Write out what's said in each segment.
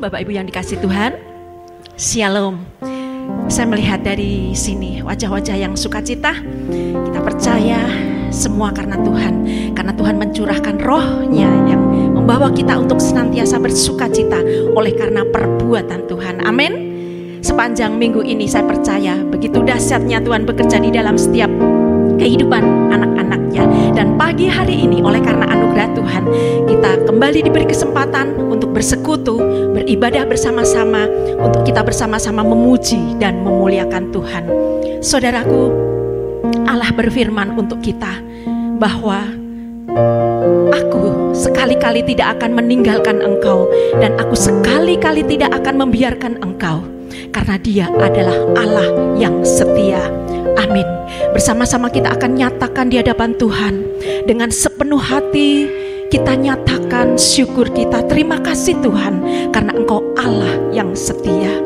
Bapak Ibu yang dikasihi Tuhan. Shalom. Saya melihat dari sini wajah-wajah yang sukacita. Kita percaya semua karena Tuhan. Karena Tuhan mencurahkan roh-Nya yang membawa kita untuk senantiasa bersukacita oleh karena perbuatan Tuhan. Amin. Sepanjang minggu ini saya percaya begitu dahsyatnya Tuhan bekerja di dalam setiap kehidupan anak-anaknya. Dan pagi hari ini oleh karena anugerah Tuhan, kita kembali diberi kesempatan untuk bersekutu, beribadah bersama-sama, untuk kita bersama-sama memuji dan memuliakan Tuhan. Saudaraku, Allah berfirman untuk kita bahwa aku sekali-kali tidak akan meninggalkan engkau, dan aku sekali-kali tidak akan membiarkan engkau, karena Dia adalah Allah yang setia. Amin. Bersama-sama kita akan nyatakan di hadapan Tuhan dengan sepenuh hati. Kita nyatakan syukur kita, terima kasih Tuhan karena Engkau Allah yang setia.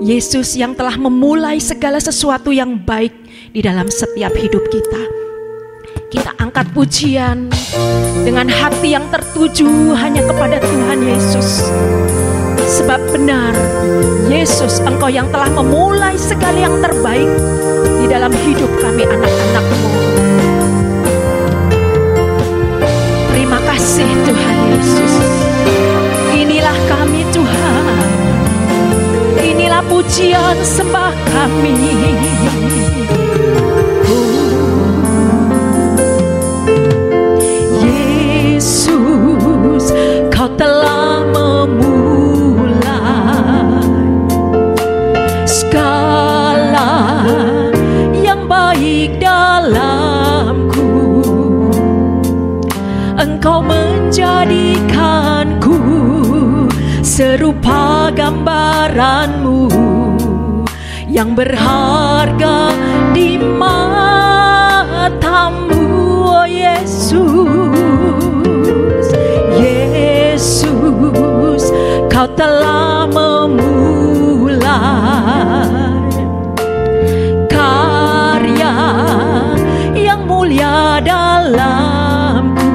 Yesus yang telah memulai segala sesuatu yang baik di dalam setiap hidup kita. Kita angkat pujian dengan hati yang tertuju hanya kepada Tuhan Yesus. Sebab benar, Yesus, Engkau yang telah memulai segala yang terbaik di dalam hidup kami anak-anak-Mu. Terima kasih Tuhan Yesus. Inilah kami Tuhan. Inilah pujian sembah kami. Yesus, Kau telah memulai segala yang baik dalamku. Engkau menjadikanku serupa gambaran-Mu yang berharga di mata-Mu, oh Yesus. Yesus, Kau telah memulai karya yang mulia dalamku.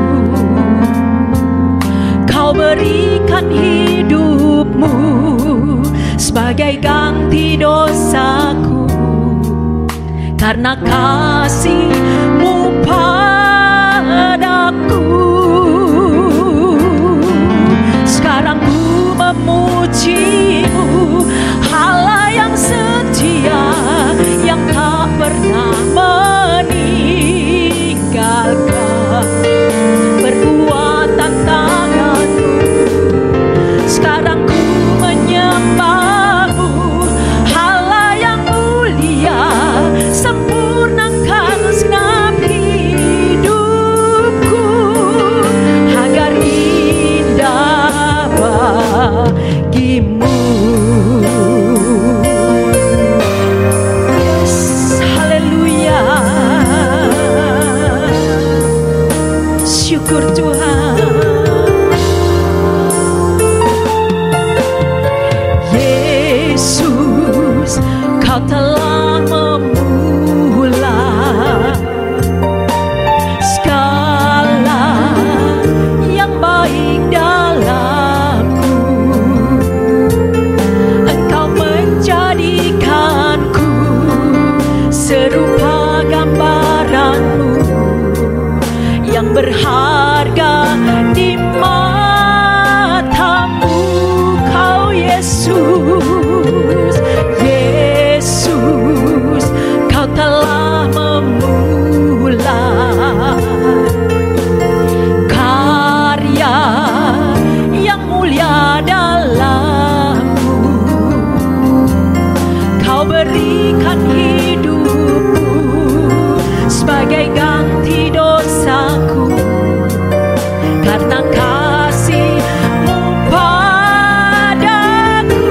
Kau berikan hidup-Mu sebagai ganti dosaku. Karena kasih-Mu padaku, sekarang ku memuji-Mu, Allah yang setia, yang tak pernah meninggalkan perbuatan tangan-Mu. Sekarang ku menyembah-Mu, Allah yang mulia, sempurnakan segenap hidupku agar indah bagi-Mu. Yes, haleluya. Syukur Tuhan. Yesus, Kau telah memulai segala yang baik dalamku. Engkau menjadikanku serupa gambaran-Mu yang berharga di mata-Mu. Kau Yesus, Yesus, Kau telah memulai karya yang mulia dalamku. Kau berikan hidup-Mu sebagai ganti dosaku. Karena kasih-Mu padaku,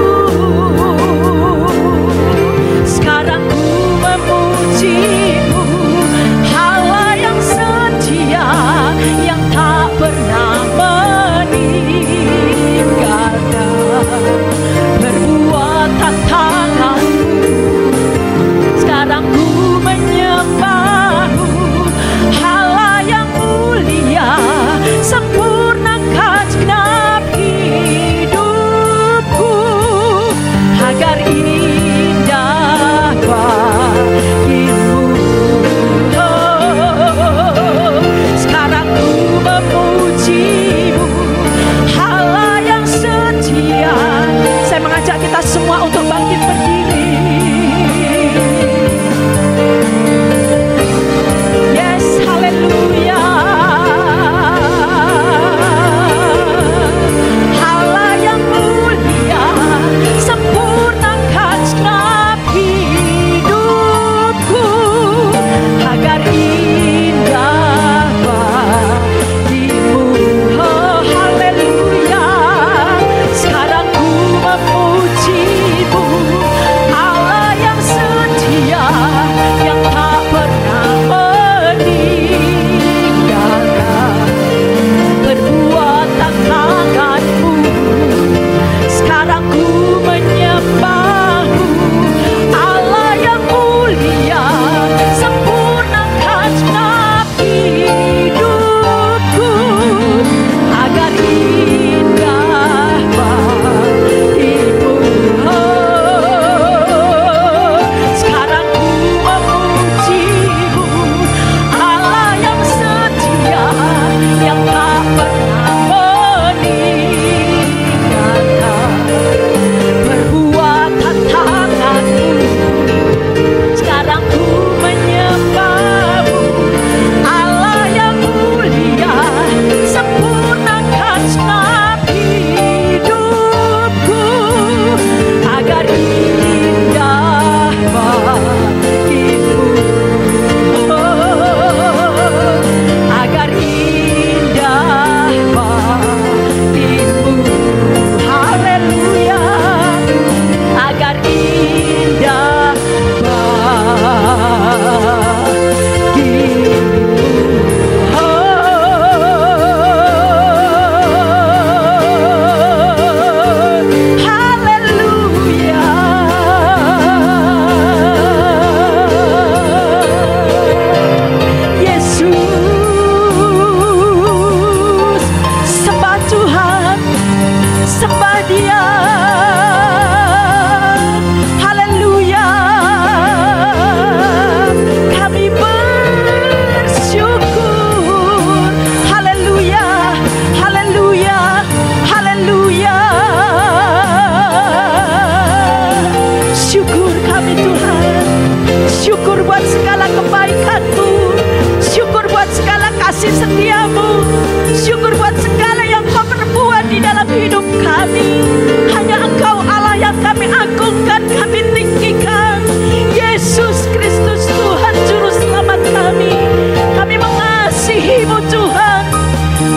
mengasihi-Mu Tuhan.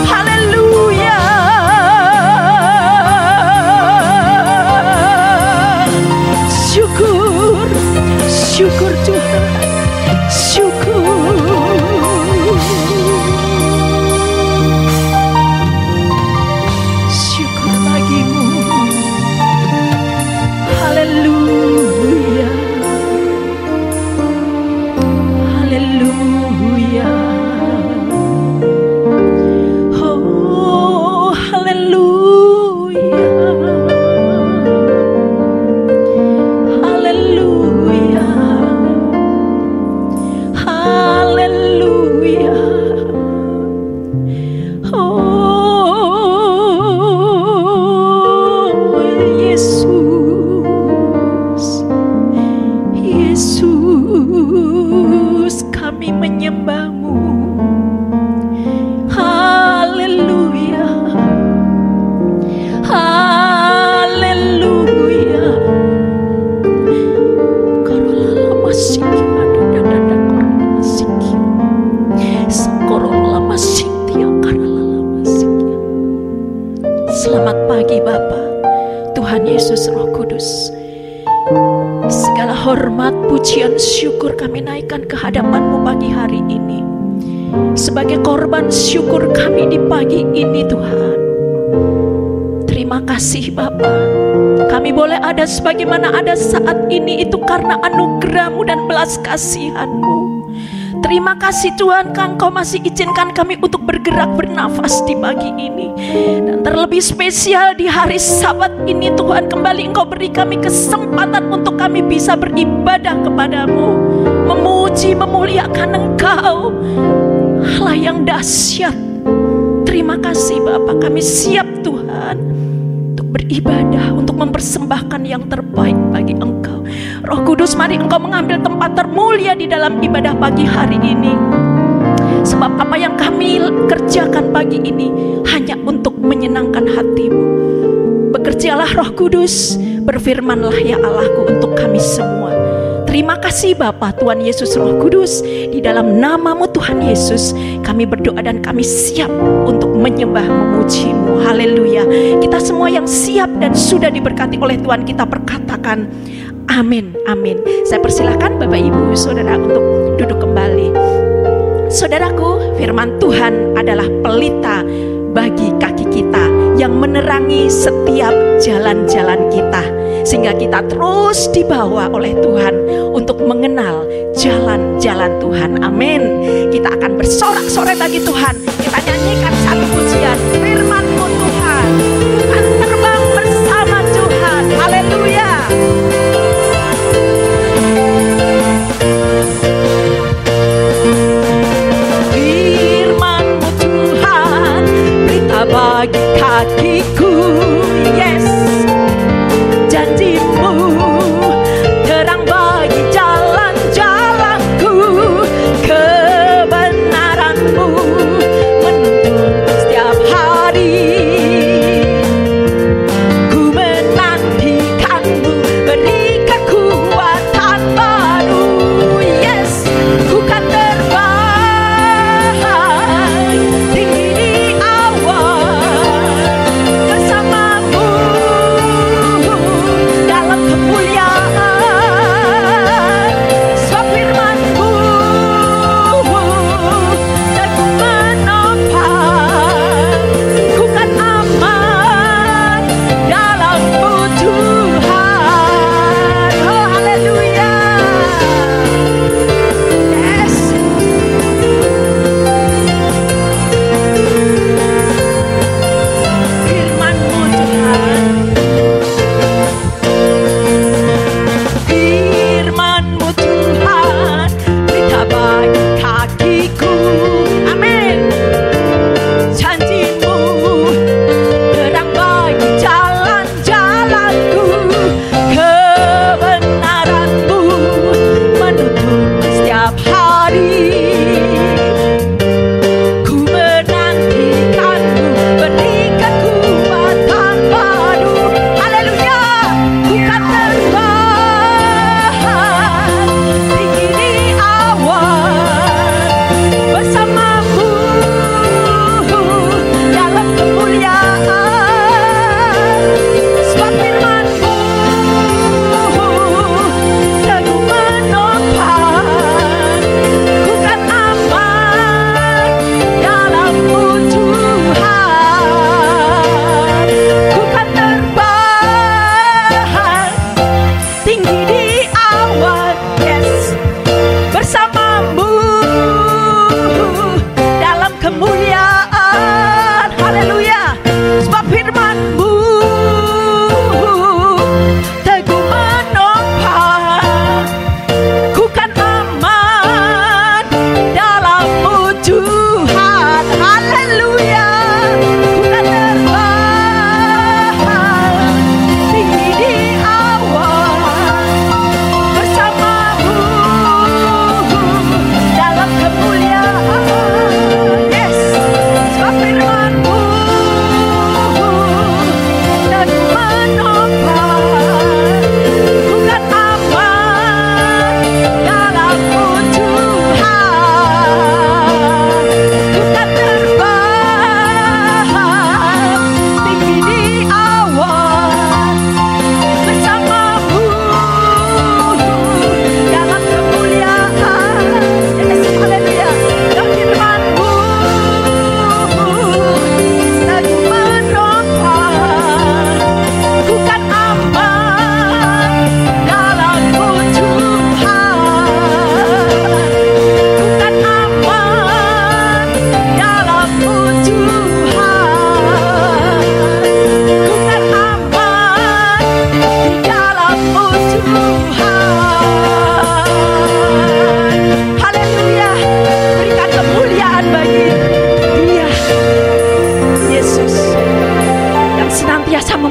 Haleluya. Syukur, syukur Tuhan, syukur. Syukur bagimu. Haleluya. Haleluya. Oh, haleluya. Haleluya. Haleluya. Oh, Yesus. Yesus, kami menyembah-Mu. Haleluya. Haleluya. Korola masiki ada korola masiki. Sekorola masiki karala masiki. Selamat pagi Bapa, Tuhan Yesus Roh Kudus. Segala hormat, pujian, syukur kami naikkan ke hadapan-Mu pagi hari ini. Sebagai korban syukur kami di pagi ini Tuhan. Terima kasih Bapa. Kami boleh ada sebagaimana ada saat ini itu karena anugerah-Mu dan belas kasihan-Mu. Terima kasih Tuhan, Engkau masih izinkan kami untuk bergerak bernafas di pagi ini. Dan terlebih spesial di hari Sabat ini Tuhan, kembali Engkau beri kami kesempatan untuk kami bisa beribadah kepadamu, memuji, memuliakan Engkau, Allah yang dahsyat. Terima kasih Bapa, kami siap Tuhan untuk beribadah, untuk mempersembahkan yang terbaik bagi Engkau. Roh Kudus, mari Engkau mengambil tempat termulia di dalam ibadah pagi hari ini. Sebab apa yang kami kerjakan pagi ini hanya untuk menyenangkan hati-Mu. Bekerjalah Roh Kudus, berfirmanlah ya Allahku untuk kami semua. Terima kasih Bapa, Tuhan Yesus Roh Kudus. Di dalam nama-Mu Tuhan Yesus kami berdoa dan kami siap untuk menyembah, memuji-Mu. Haleluya. Kita semua yang siap dan sudah diberkati oleh Tuhan, kita perkatakan amin, amin. Saya persilahkan Bapak Ibu Saudara untuk duduk kembali. Saudaraku, firman Tuhan adalah pelita bagi kaki kita yang menerangi setiap jalan-jalan kita, sehingga kita terus dibawa oleh Tuhan untuk mengenal jalan-jalan Tuhan. Amin. Kita akan bersorak-sorai bagi Tuhan. Kita nyanyikan satu pujian, firman-Mu Tuhan, akan terbang bersama Tuhan. Haleluya. Firman-Mu Tuhan, berita bagi kakiku. Yes, janji-Mu terang bagi jalan-jalanku. Kebenaran-Mu menuntun setiap hari. Ku menantikan-Mu, beri kekuatan baru. Yes, ku kan terbang tinggi di awan.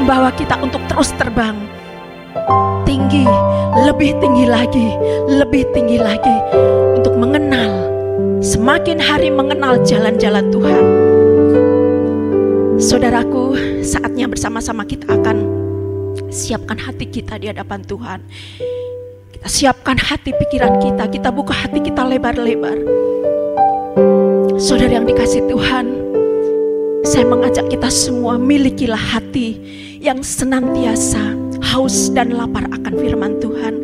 membawa kita untuk terus terbang tinggi, lebih tinggi lagi, lebih tinggi lagi, untuk mengenal, semakin hari mengenal jalan-jalan Tuhan. Saudaraku, saatnya bersama-sama kita akan siapkan hati kita di hadapan Tuhan. Kita siapkan hati pikiran kita, kita buka hati kita lebar-lebar. Saudara yang dikasih Tuhan, saya mengajak kita semua, milikilah hati yang senantiasa haus dan lapar akan firman Tuhan.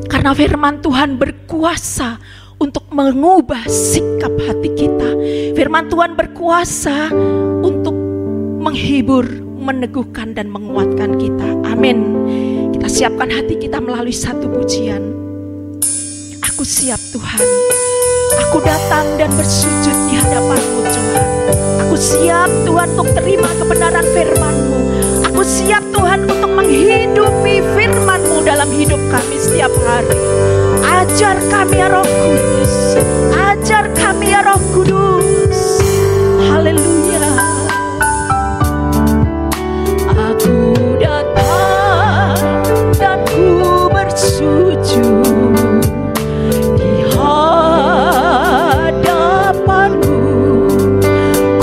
Karena firman Tuhan berkuasa untuk mengubah sikap hati kita. Firman Tuhan berkuasa untuk menghibur, meneguhkan dan menguatkan kita. Amin. Kita siapkan hati kita melalui satu pujian. Aku siap Tuhan, aku datang dan bersujud di hadapan-Mu Tuhan. Aku siap Tuhan untuk terima kebenaran firman-Mu. Aku siap Tuhan untuk menghidupi firman-Mu dalam hidup kami setiap hari. Ajar kami ya Roh Kudus, ajar kami ya Roh Kudus. Haleluya. Aku datang dan ku bersujud di hadapan-Mu.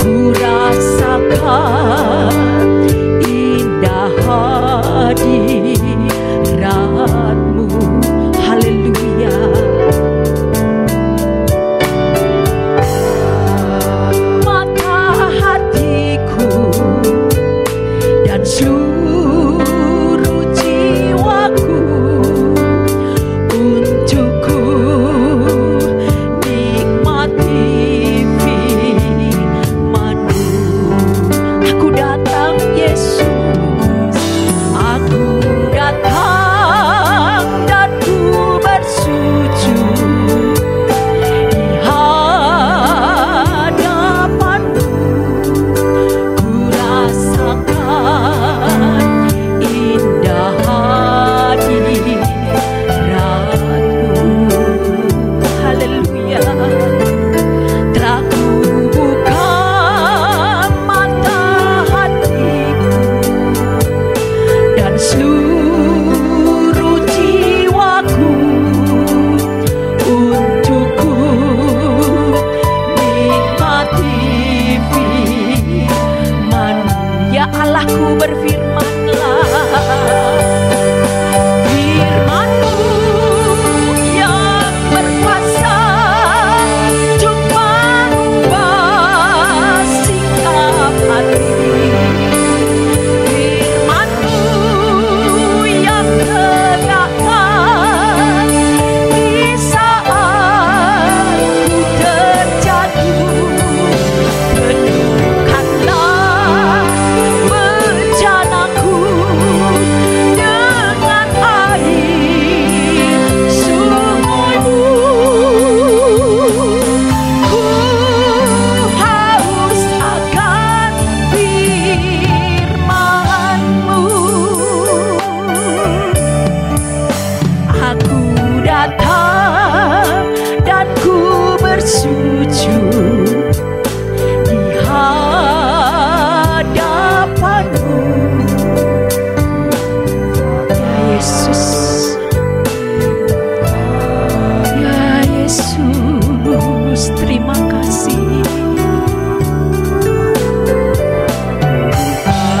Ku rasakan indah hadirat-Mu. Haleluya. Mata hatiku dan seluruh jiwaku untukku nikmati firman-Mu. Aku datang Yesus, aku datang dan ku bersujud di hadapan-Mu. Ku rasakan indah hadirat-Mu. Haleluya. Telah ku buka mata hatiku dan seluruh jiwaku untukku nikmati firman-Mu. Ya Allahku, berfirmanlah, firman-Mu yang berkuasa untuk mengubah sikap hati. Firman-Mu yang tegakkan di saat ku terjatuh. Penuhkanlah bejanaku dengan air sumur-Mu. Ku haus akan firman-Mu. Aku datang dan ku bersujud di hadapan-Mu. Ya Yesus, ya Yesus, terima kasih.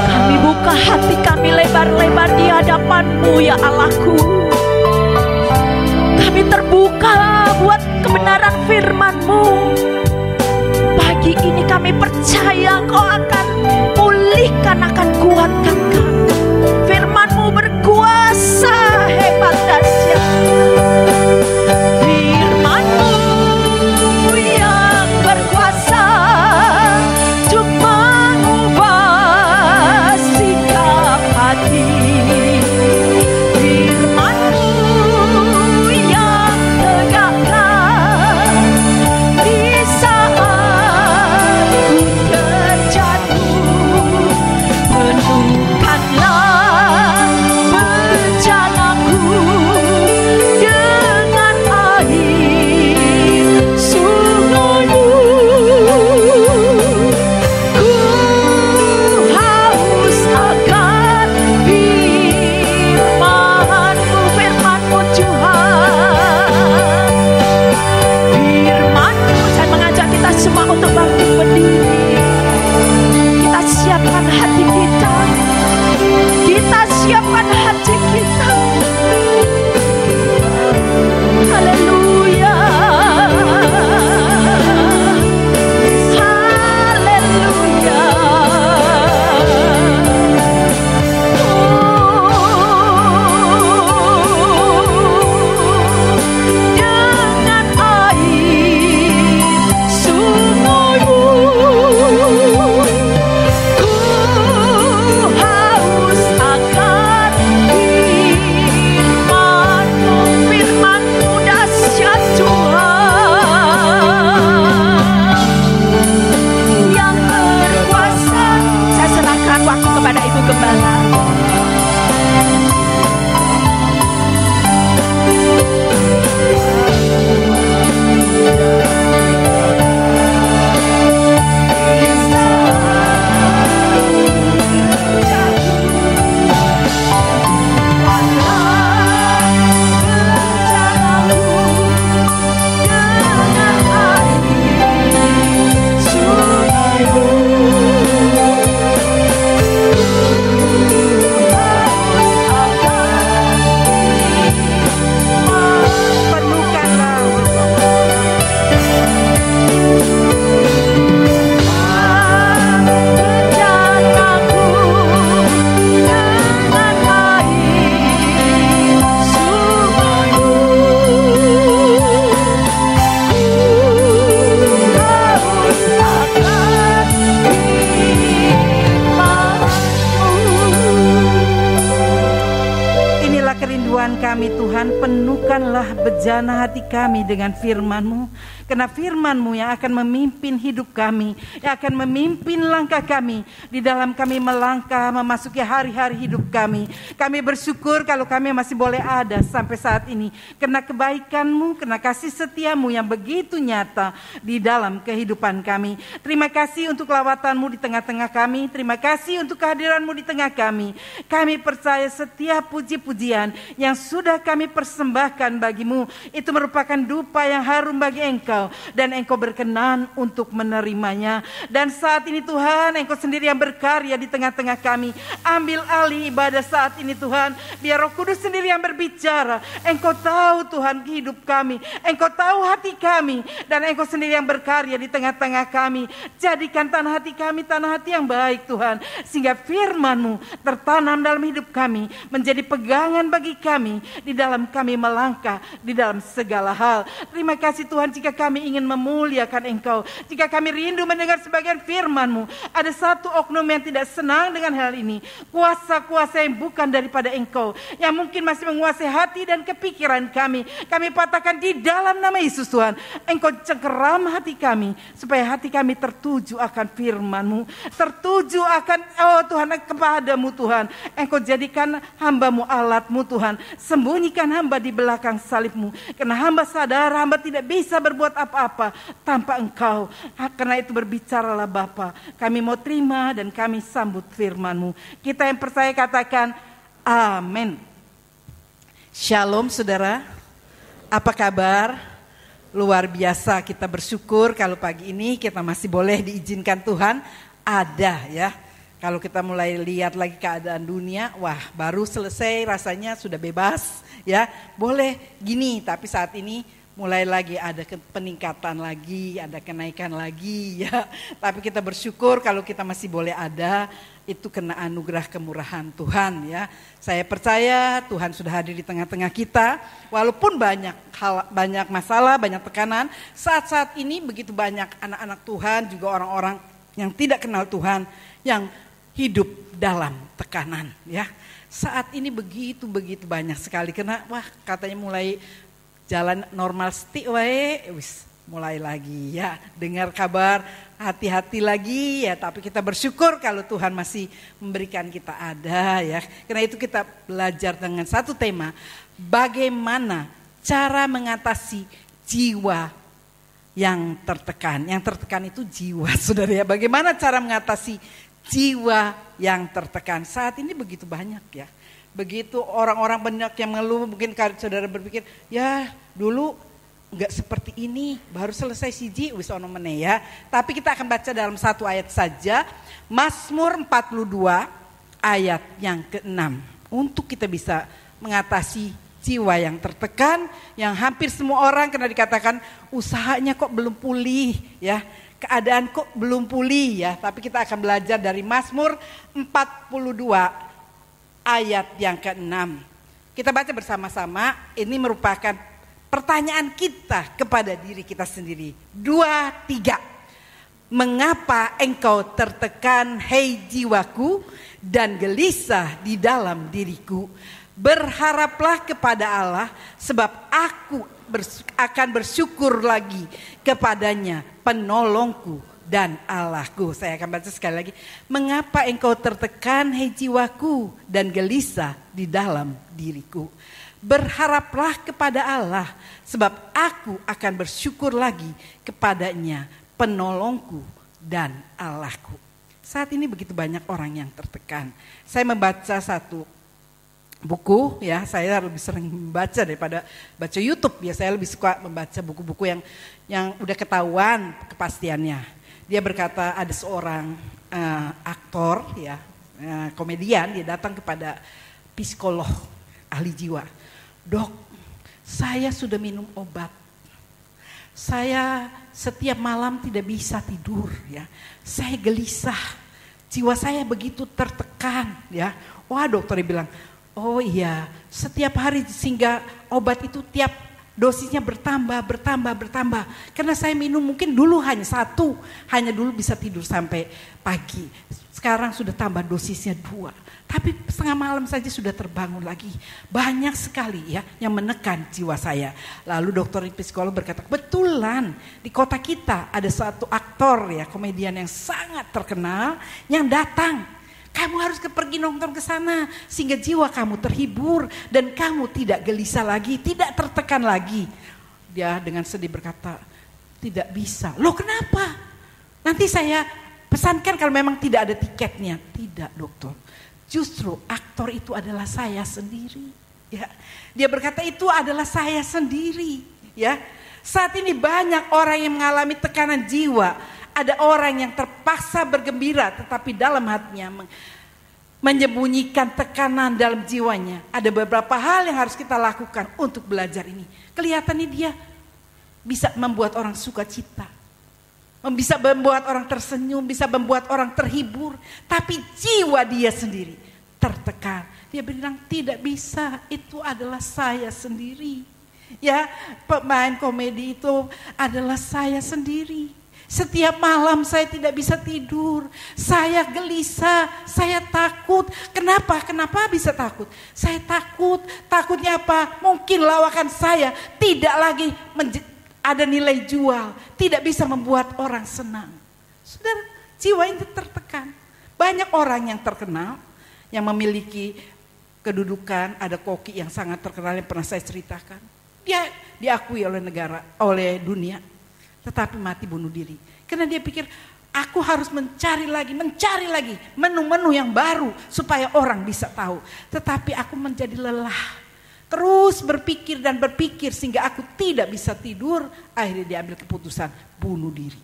Kami buka hati kami lebar-lebar di hadapan-Mu ya Allahku. Kami terbuka buat kebenaran firman-Mu. Pagi ini kami percaya Engkau akan pulihkan, akan kuatkan kami. Firman-Mu berkuasa hebat dahsyat. Firman-Mu yang berkuasa untuk mengubah sikap hati. Firman-Mu yang tegakkan di saat ku terjatuh. Penuhkan Bukakanlah bejana hati kami dengan firman-Mu, karena firman-Mu yang akan memimpin hidup kami, yang akan memimpin langkah kami di dalam kami melangkah memasuki hari-hari hidup kami. Kami bersyukur kalau kami masih boleh ada sampai saat ini, karena kebaikan-Mu, karena kasih setia-Mu yang begitu nyata di dalam kehidupan kami. Terima kasih untuk lawatan-Mu di tengah-tengah kami. Terima kasih untuk kehadiran-Mu di tengah kami. Kami percaya setiap puji-pujian yang sudah kami persembahkan bagi-Mu, itu merupakan dupa yang harum bagi Engkau, dan Engkau berkenan untuk menerimanya. Dan saat ini Tuhan, Engkau sendiri yang berkarya di tengah-tengah kami. Ambil alih ibadah saat ini Tuhan, biar Roh Kudus sendiri yang berbicara. Engkau tahu Tuhan hidup kami, Engkau tahu hati kami, dan Engkau sendiri yang berkarya di tengah-tengah kami. Jadikan tanah hati kami tanah hati yang baik Tuhan, sehingga firman-Mu tertanam dalam hidup kami, menjadi pegangan bagi kami di dalam kami melangkah di dalam segala hal. Terima kasih Tuhan, jika kami ingin memuliakan Engkau, jika kami rindu mendengar sebagian firman-Mu, ada satu oknum yang tidak senang dengan hal ini, kuasa-kuasa yang bukan daripada Engkau, yang mungkin masih menguasai hati dan kepikiran kami patahkan di dalam nama Yesus Tuhan. Engkau cengkeram hati kami, supaya hati kami tertuju akan firman-Mu, tertuju akan Tuhan kepadamu Tuhan. Engkau jadikan hamba-Mu alat-Mu Tuhan, sembunyikan hamba di belakang salib-Mu, karena hamba sadar hamba tidak bisa berbuat apa-apa tanpa Engkau. Karena itu berbicaralah Bapa, kami mau terima dan kami sambut firman-Mu. Kita yang percaya katakan amin. Shalom saudara, apa kabar? Luar biasa, kita bersyukur kalau pagi ini kita masih boleh diizinkan Tuhan ada ya. Kalau kita mulai lihat lagi keadaan dunia, wah baru selesai rasanya sudah bebas ya. Boleh gini, tapi saat ini mulai lagi ada peningkatan lagi, ada kenaikan lagi ya. Tapi kita bersyukur kalau kita masih boleh ada, itu kena anugerah kemurahan Tuhan ya. Saya percaya Tuhan sudah hadir di tengah-tengah kita, walaupun banyak masalah, banyak tekanan. Saat-saat ini begitu banyak anak-anak Tuhan, juga orang-orang yang tidak kenal Tuhan, yang hidup dalam tekanan ya. Saat ini begitu banyak sekali, karena wah katanya mulai jalan normal seti mulai lagi ya, dengar kabar hati-hati lagi ya. Tapi kita bersyukur kalau Tuhan masih memberikan kita ada ya. Karena itu kita belajar dengan satu tema, bagaimana cara mengatasi jiwa yang tertekan. Yang tertekan itu jiwa saudara ya. Bagaimana cara mengatasi jiwa yang tertekan. Saat ini begitu banyak ya. Begitu orang-orang banyak yang mengeluh, mungkin saudara berpikir, ya dulu enggak seperti ini, baru selesai siji wis ono meneh ya. Tapi kita akan baca dalam satu ayat saja, Mazmur 42 ayat yang ke-6. Untuk kita bisa mengatasi jiwa yang tertekan, yang hampir semua orang karena dikatakan usahanya kok belum pulih ya. Keadaan kok belum pulih ya. Tapi kita akan belajar dari Mazmur 42 ayat yang ke-6. Kita baca bersama-sama, ini merupakan pertanyaan kita kepada diri kita sendiri. 2, 3. Mengapa engkau tertekan, hei jiwaku, dan gelisah di dalam diriku? Berharaplah kepada Allah, sebab aku akan bersyukur lagi kepadanya, penolongku dan Allahku. Saya akan baca sekali lagi. Mengapa engkau tertekan, hei jiwaku, dan gelisah di dalam diriku? Berharaplah kepada Allah, sebab aku akan bersyukur lagi kepadanya, penolongku dan Allahku. Saat ini begitu banyak orang yang tertekan. Saya membaca satu buku ya, saya lebih sering membaca daripada baca YouTube. Ya, saya lebih suka membaca buku-buku yang udah ketahuan kepastiannya. Dia berkata ada seorang aktor ya, komedian, dia datang kepada psikolog ahli jiwa. Dok, saya sudah minum obat. Saya setiap malam tidak bisa tidur ya. Saya gelisah. Jiwa saya begitu tertekan ya. Wah, dokter bilang, "Oh iya, setiap hari sehingga obat itu tiap dosisnya bertambah. Karena saya minum mungkin dulu hanya 1, hanya dulu bisa tidur sampai pagi. Sekarang sudah tambah dosisnya 2. Tapi setengah malam saja sudah terbangun lagi. Banyak sekali ya yang menekan jiwa saya. Lalu dokter psikolog berkata, betulan di kota kita ada satu aktor ya, komedian yang sangat terkenal yang datang. Kamu harus pergi nonton ke sana sehingga jiwa kamu terhibur dan kamu tidak gelisah lagi, tidak tertekan lagi. Dia dengan sedih berkata, tidak bisa. Loh kenapa? Nanti saya pesankan kalau memang tidak ada tiketnya. Tidak dokter. Justru aktor itu adalah saya sendiri. Ya, dia berkata itu adalah saya sendiri. Ya, saat ini banyak orang yang mengalami tekanan jiwa. Ada orang yang terpaksa bergembira, tetapi dalam hatinya menyembunyikan tekanan dalam jiwanya. Ada beberapa hal yang harus kita lakukan untuk belajar ini. Kelihatannya dia bisa membuat orang sukacita, bisa membuat orang tersenyum, bisa membuat orang terhibur. Tapi jiwa dia sendiri tertekan. Dia bilang tidak bisa, itu adalah saya sendiri. Ya, pemain komedi itu adalah saya sendiri. Setiap malam saya tidak bisa tidur. Saya gelisah, saya takut. Kenapa? Kenapa bisa takut? Saya takut. Takutnya apa? Mungkin lawakan saya tidak lagi ada nilai jual, tidak bisa membuat orang senang. Saudara, jiwa itu tertekan. Banyak orang yang terkenal, yang memiliki kedudukan, ada koki yang sangat terkenal yang pernah saya ceritakan. Dia diakui oleh negara, oleh dunia, tetapi mati bunuh diri. Karena dia pikir, aku harus mencari lagi menu-menu yang baru supaya orang bisa tahu. Tetapi aku menjadi lelah. Terus berpikir sehingga aku tidak bisa tidur. Akhirnya dia ambil keputusan bunuh diri.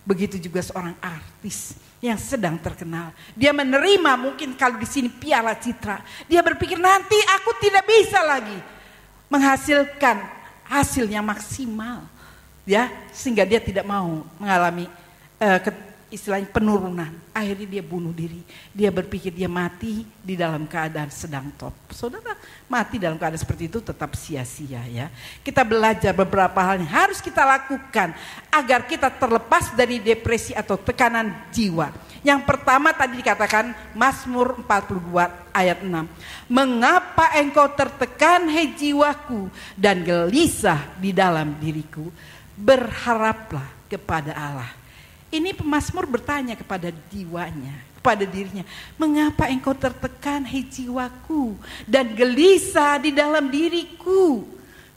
Begitu juga seorang artis yang sedang terkenal. Dia menerima mungkin kalau di sini piala citra. Dia berpikir nanti aku tidak bisa lagi menghasilkan hasil yang maksimal. Ya, sehingga dia tidak mau mengalami istilahnya penurunan. Akhirnya dia bunuh diri. Dia berpikir dia mati di dalam keadaan sedang top. Saudara, mati dalam keadaan seperti itu tetap sia-sia ya. Kita belajar beberapa hal yang harus kita lakukan agar kita terlepas dari depresi atau tekanan jiwa. Yang pertama tadi dikatakan Mazmur 42 ayat 6. Mengapa engkau tertekan hai jiwaku dan gelisah di dalam diriku? Berharaplah kepada Allah. Ini pemazmur bertanya kepada jiwanya, kepada dirinya. Mengapa engkau tertekan hai jiwaku dan gelisah di dalam diriku?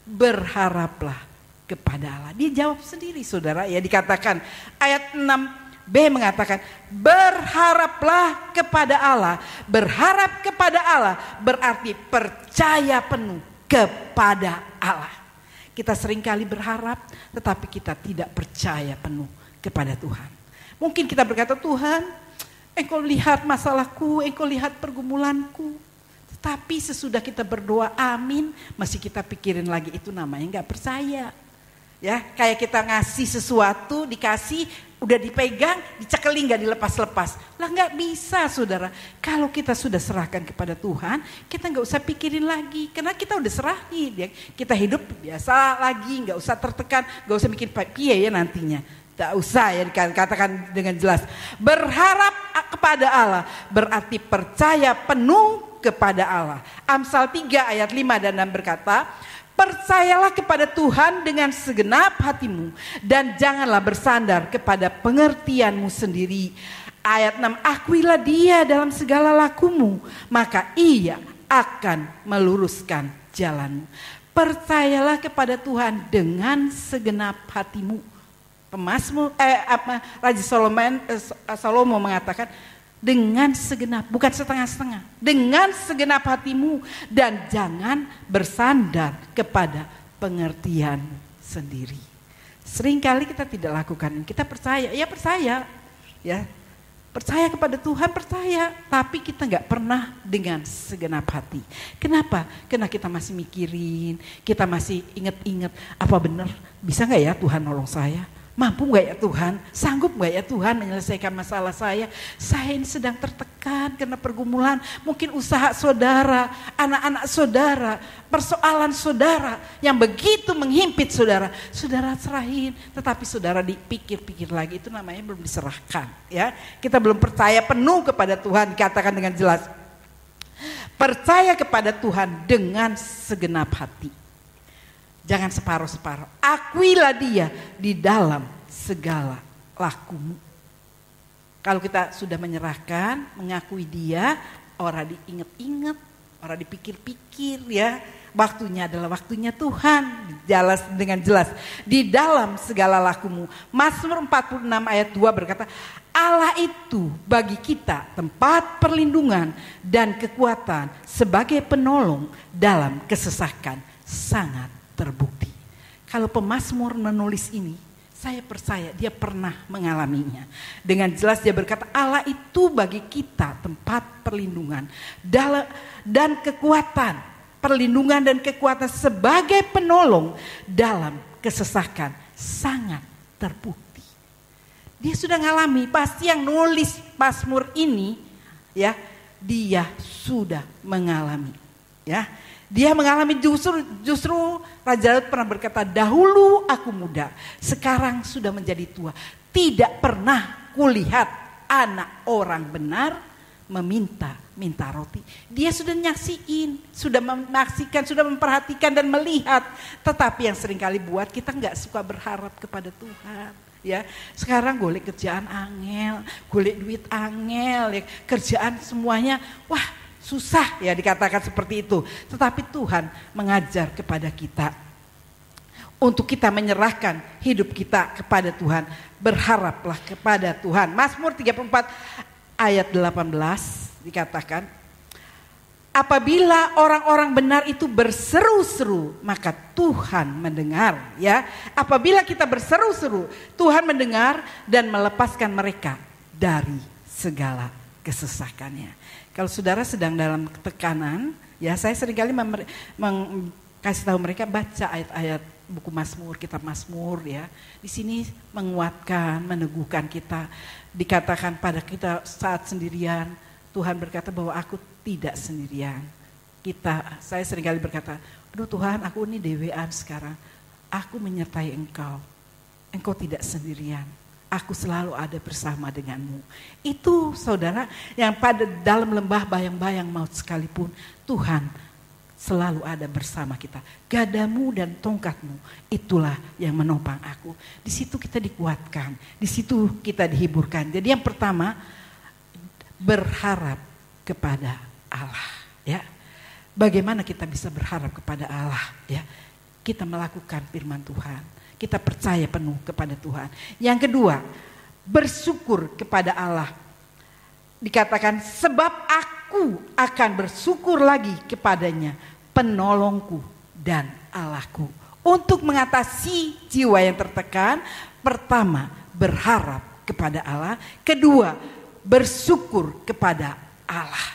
Berharaplah kepada Allah. Dia jawab sendiri saudara ya, dikatakan ayat 6b mengatakan berharaplah kepada Allah. Berharap kepada Allah berarti percaya penuh kepada Allah. Kita seringkali berharap tetapi kita tidak percaya penuh kepada Tuhan. Mungkin kita berkata, Tuhan, engkau lihat masalahku, engkau lihat pergumulanku. Tetapi sesudah kita berdoa amin, masih kita pikirin lagi, itu namanya gak percaya. Ya, kayak kita ngasih sesuatu, dikasih, udah dipegang, dicekelin gak dilepas-lepas. Lah gak bisa saudara. Kalau kita sudah serahkan kepada Tuhan, kita gak usah pikirin lagi. Karena kita udah serahin. Ya. Kita hidup biasa lagi, gak usah tertekan, gak usah mikir piye ya nantinya. Tak usah ya dikatakan dengan jelas. Berharap kepada Allah berarti percaya penuh kepada Allah. Amsal 3 ayat 5 dan 6 berkata, percayalah kepada Tuhan dengan segenap hatimu dan janganlah bersandar kepada pengertianmu sendiri. Ayat 6, akuilah dia dalam segala lakumu, maka ia akan meluruskan jalanmu. Percayalah kepada Tuhan dengan segenap hatimu. Pemazmur Raja Salomo mengatakan dengan segenap, bukan setengah-setengah, dengan segenap hatimu dan jangan bersandar kepada pengertian sendiri. Seringkali kita tidak lakukan, kita percaya, ya percaya kepada Tuhan, percaya, tapi kita nggak pernah dengan segenap hati. Kenapa? Karena kita masih mikirin, kita masih ingat-ingat, apa benar bisa nggak ya Tuhan nolong saya? Mampu gak ya Tuhan? Sanggup gak ya Tuhan menyelesaikan masalah saya? Saya ini sedang tertekan karena pergumulan. Mungkin usaha saudara, anak-anak saudara, persoalan saudara yang begitu menghimpit saudara. Saudara serahin, tetapi saudara dipikir-pikir lagi, itu namanya belum diserahkan. Ya, kita belum percaya penuh kepada Tuhan, dikatakan dengan jelas. Percaya kepada Tuhan dengan segenap hati. Jangan separuh-separuh. Akuilah dia di dalam segala lakumu. Kalau kita sudah menyerahkan, mengakui dia, orang diingat-ingat, orang dipikir-pikir ya. Waktunya adalah waktunya Tuhan. Jelas dengan jelas. Di dalam segala lakumu. Mazmur 46 ayat 2 berkata, Allah itu bagi kita tempat perlindungan dan kekuatan sebagai penolong dalam kesesakan sangat terbukti. Kalau pemazmur menulis ini, saya percaya dia pernah mengalaminya. Dengan jelas dia berkata, Allah itu bagi kita tempat perlindungan dan kekuatan. Perlindungan dan kekuatan sebagai penolong dalam kesesakan sangat terbukti. Dia sudah mengalami, pasti yang nulis Mazmur ini ya, dia sudah mengalami ya. Dia mengalami justru Raja Daud pernah berkata, dahulu aku muda, sekarang sudah menjadi tua. Tidak pernah kulihat anak orang benar minta roti. Dia sudah nyaksiin, sudah menyaksikan, sudah memperhatikan dan melihat. Tetapi yang seringkali buat kita nggak suka berharap kepada Tuhan. Ya, sekarang golek kerjaan angel, golek duit angel, ya, kerjaan semuanya, wah. Susah ya dikatakan seperti itu. Tetapi Tuhan mengajar kepada kita untuk kita menyerahkan hidup kita kepada Tuhan. Berharaplah kepada Tuhan. Mazmur 34 ayat 18 dikatakan, apabila orang-orang benar itu berseru-seru, maka Tuhan mendengar ya. Apabila kita berseru-seru, Tuhan mendengar dan melepaskan mereka dari segala kesesakannya. Kalau saudara sedang dalam tekanan, ya saya seringkali kasih tahu mereka baca ayat-ayat buku Mazmur, kitab Mazmur ya. Di sini menguatkan, meneguhkan kita. Dikatakan pada kita saat sendirian, Tuhan berkata bahwa aku tidak sendirian. Saya seringkali berkata, aduh Tuhan, aku ini dewean sekarang. Aku menyertai Engkau. Engkau tidak sendirian. Aku selalu ada bersama denganmu. Itu saudara yang pada dalam lembah bayang-bayang maut sekalipun Tuhan selalu ada bersama kita. Gadamu dan tongkatmu itulah yang menopang aku. Di situ kita dikuatkan, di situ kita dihiburkan. Jadi yang pertama berharap kepada Allah. Ya, bagaimana kita bisa berharap kepada Allah? Ya, kita melakukan firman Tuhan. Kita percaya penuh kepada Tuhan. Yang kedua, bersyukur kepada Allah. Dikatakan, sebab aku akan bersyukur lagi kepadanya, penolongku dan Allahku. Untuk mengatasi jiwa yang tertekan, pertama, berharap kepada Allah. Kedua, bersyukur kepada Allah.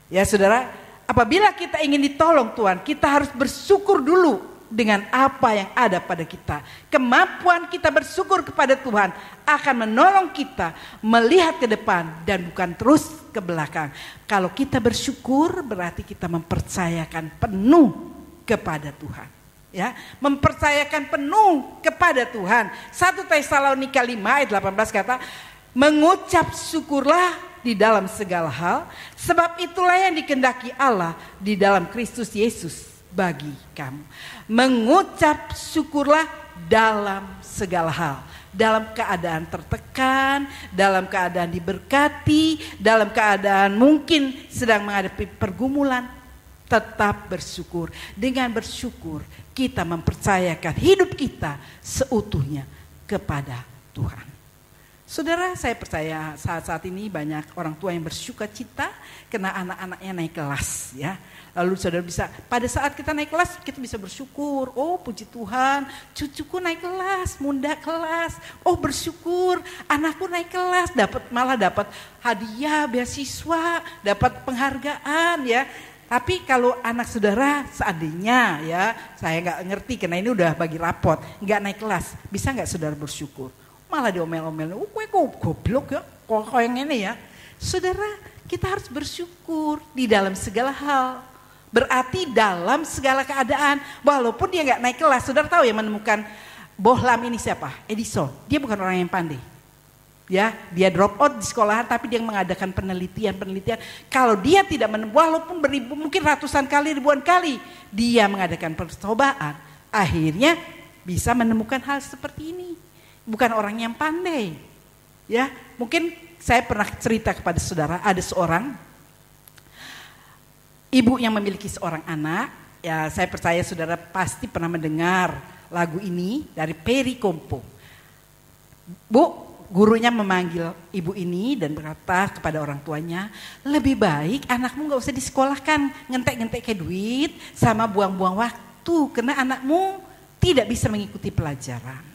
Ya saudara, apabila kita ingin ditolong Tuhan, kita harus bersyukur dulu dengan apa yang ada pada kita. Kemampuan kita bersyukur kepada Tuhan akan menolong kita melihat ke depan dan bukan terus ke belakang. Kalau kita bersyukur berarti kita mempercayakan penuh kepada Tuhan. Ya, mempercayakan penuh kepada Tuhan. 1 Tesalonika 5 ayat 18 kata, mengucap syukurlah di dalam segala hal, sebab itulah yang dikehendaki Allah di dalam Kristus Yesus bagi kamu. Mengucap syukurlah dalam segala hal. Dalam keadaan tertekan, dalam keadaan diberkati, dalam keadaan mungkin sedang menghadapi pergumulan, tetap bersyukur. Dengan bersyukur kita mempercayakan hidup kita seutuhnya kepada Tuhan. Saudara, saya percaya saat-saat ini banyak orang tua yang bersuka cita karena anak-anaknya naik kelas ya. Lalu saudara bisa, pada saat kita naik kelas kita bisa bersyukur. Oh puji Tuhan, cucuku naik kelas, Munda kelas. Oh bersyukur, anakku naik kelas, malah dapat hadiah, beasiswa, dapat penghargaan ya. Tapi kalau anak saudara seandainya ya, saya nggak ngerti karena ini udah bagi rapot, nggak naik kelas, bisa nggak saudara bersyukur? Malah diomel-omel, kowe kok goblok ya, kok yang ini ya. Saudara, kita harus bersyukur di dalam segala hal. Berarti dalam segala keadaan, walaupun dia nggak naik kelas, saudara tahu yang menemukan bohlam ini siapa? Edison. Dia bukan orang yang pandai. Ya, dia drop out di sekolahan tapi dia mengadakan penelitian. Kalau dia tidak walaupun beribu mungkin ratusan kali, ribuan kali dia mengadakan percobaan, akhirnya bisa menemukan hal seperti ini. Bukan orang yang pandai. Ya, mungkin saya pernah cerita kepada saudara, ada seorang ibu yang memiliki seorang anak. Ya, saya percaya saudara pasti pernah mendengar lagu ini dari Perry Como. Bu, gurunya memanggil ibu ini dan berkata kepada orang tuanya, lebih baik anakmu gak usah disekolahkan, ngentek-ngentek kayak duit sama buang-buang waktu, karena anakmu tidak bisa mengikuti pelajaran.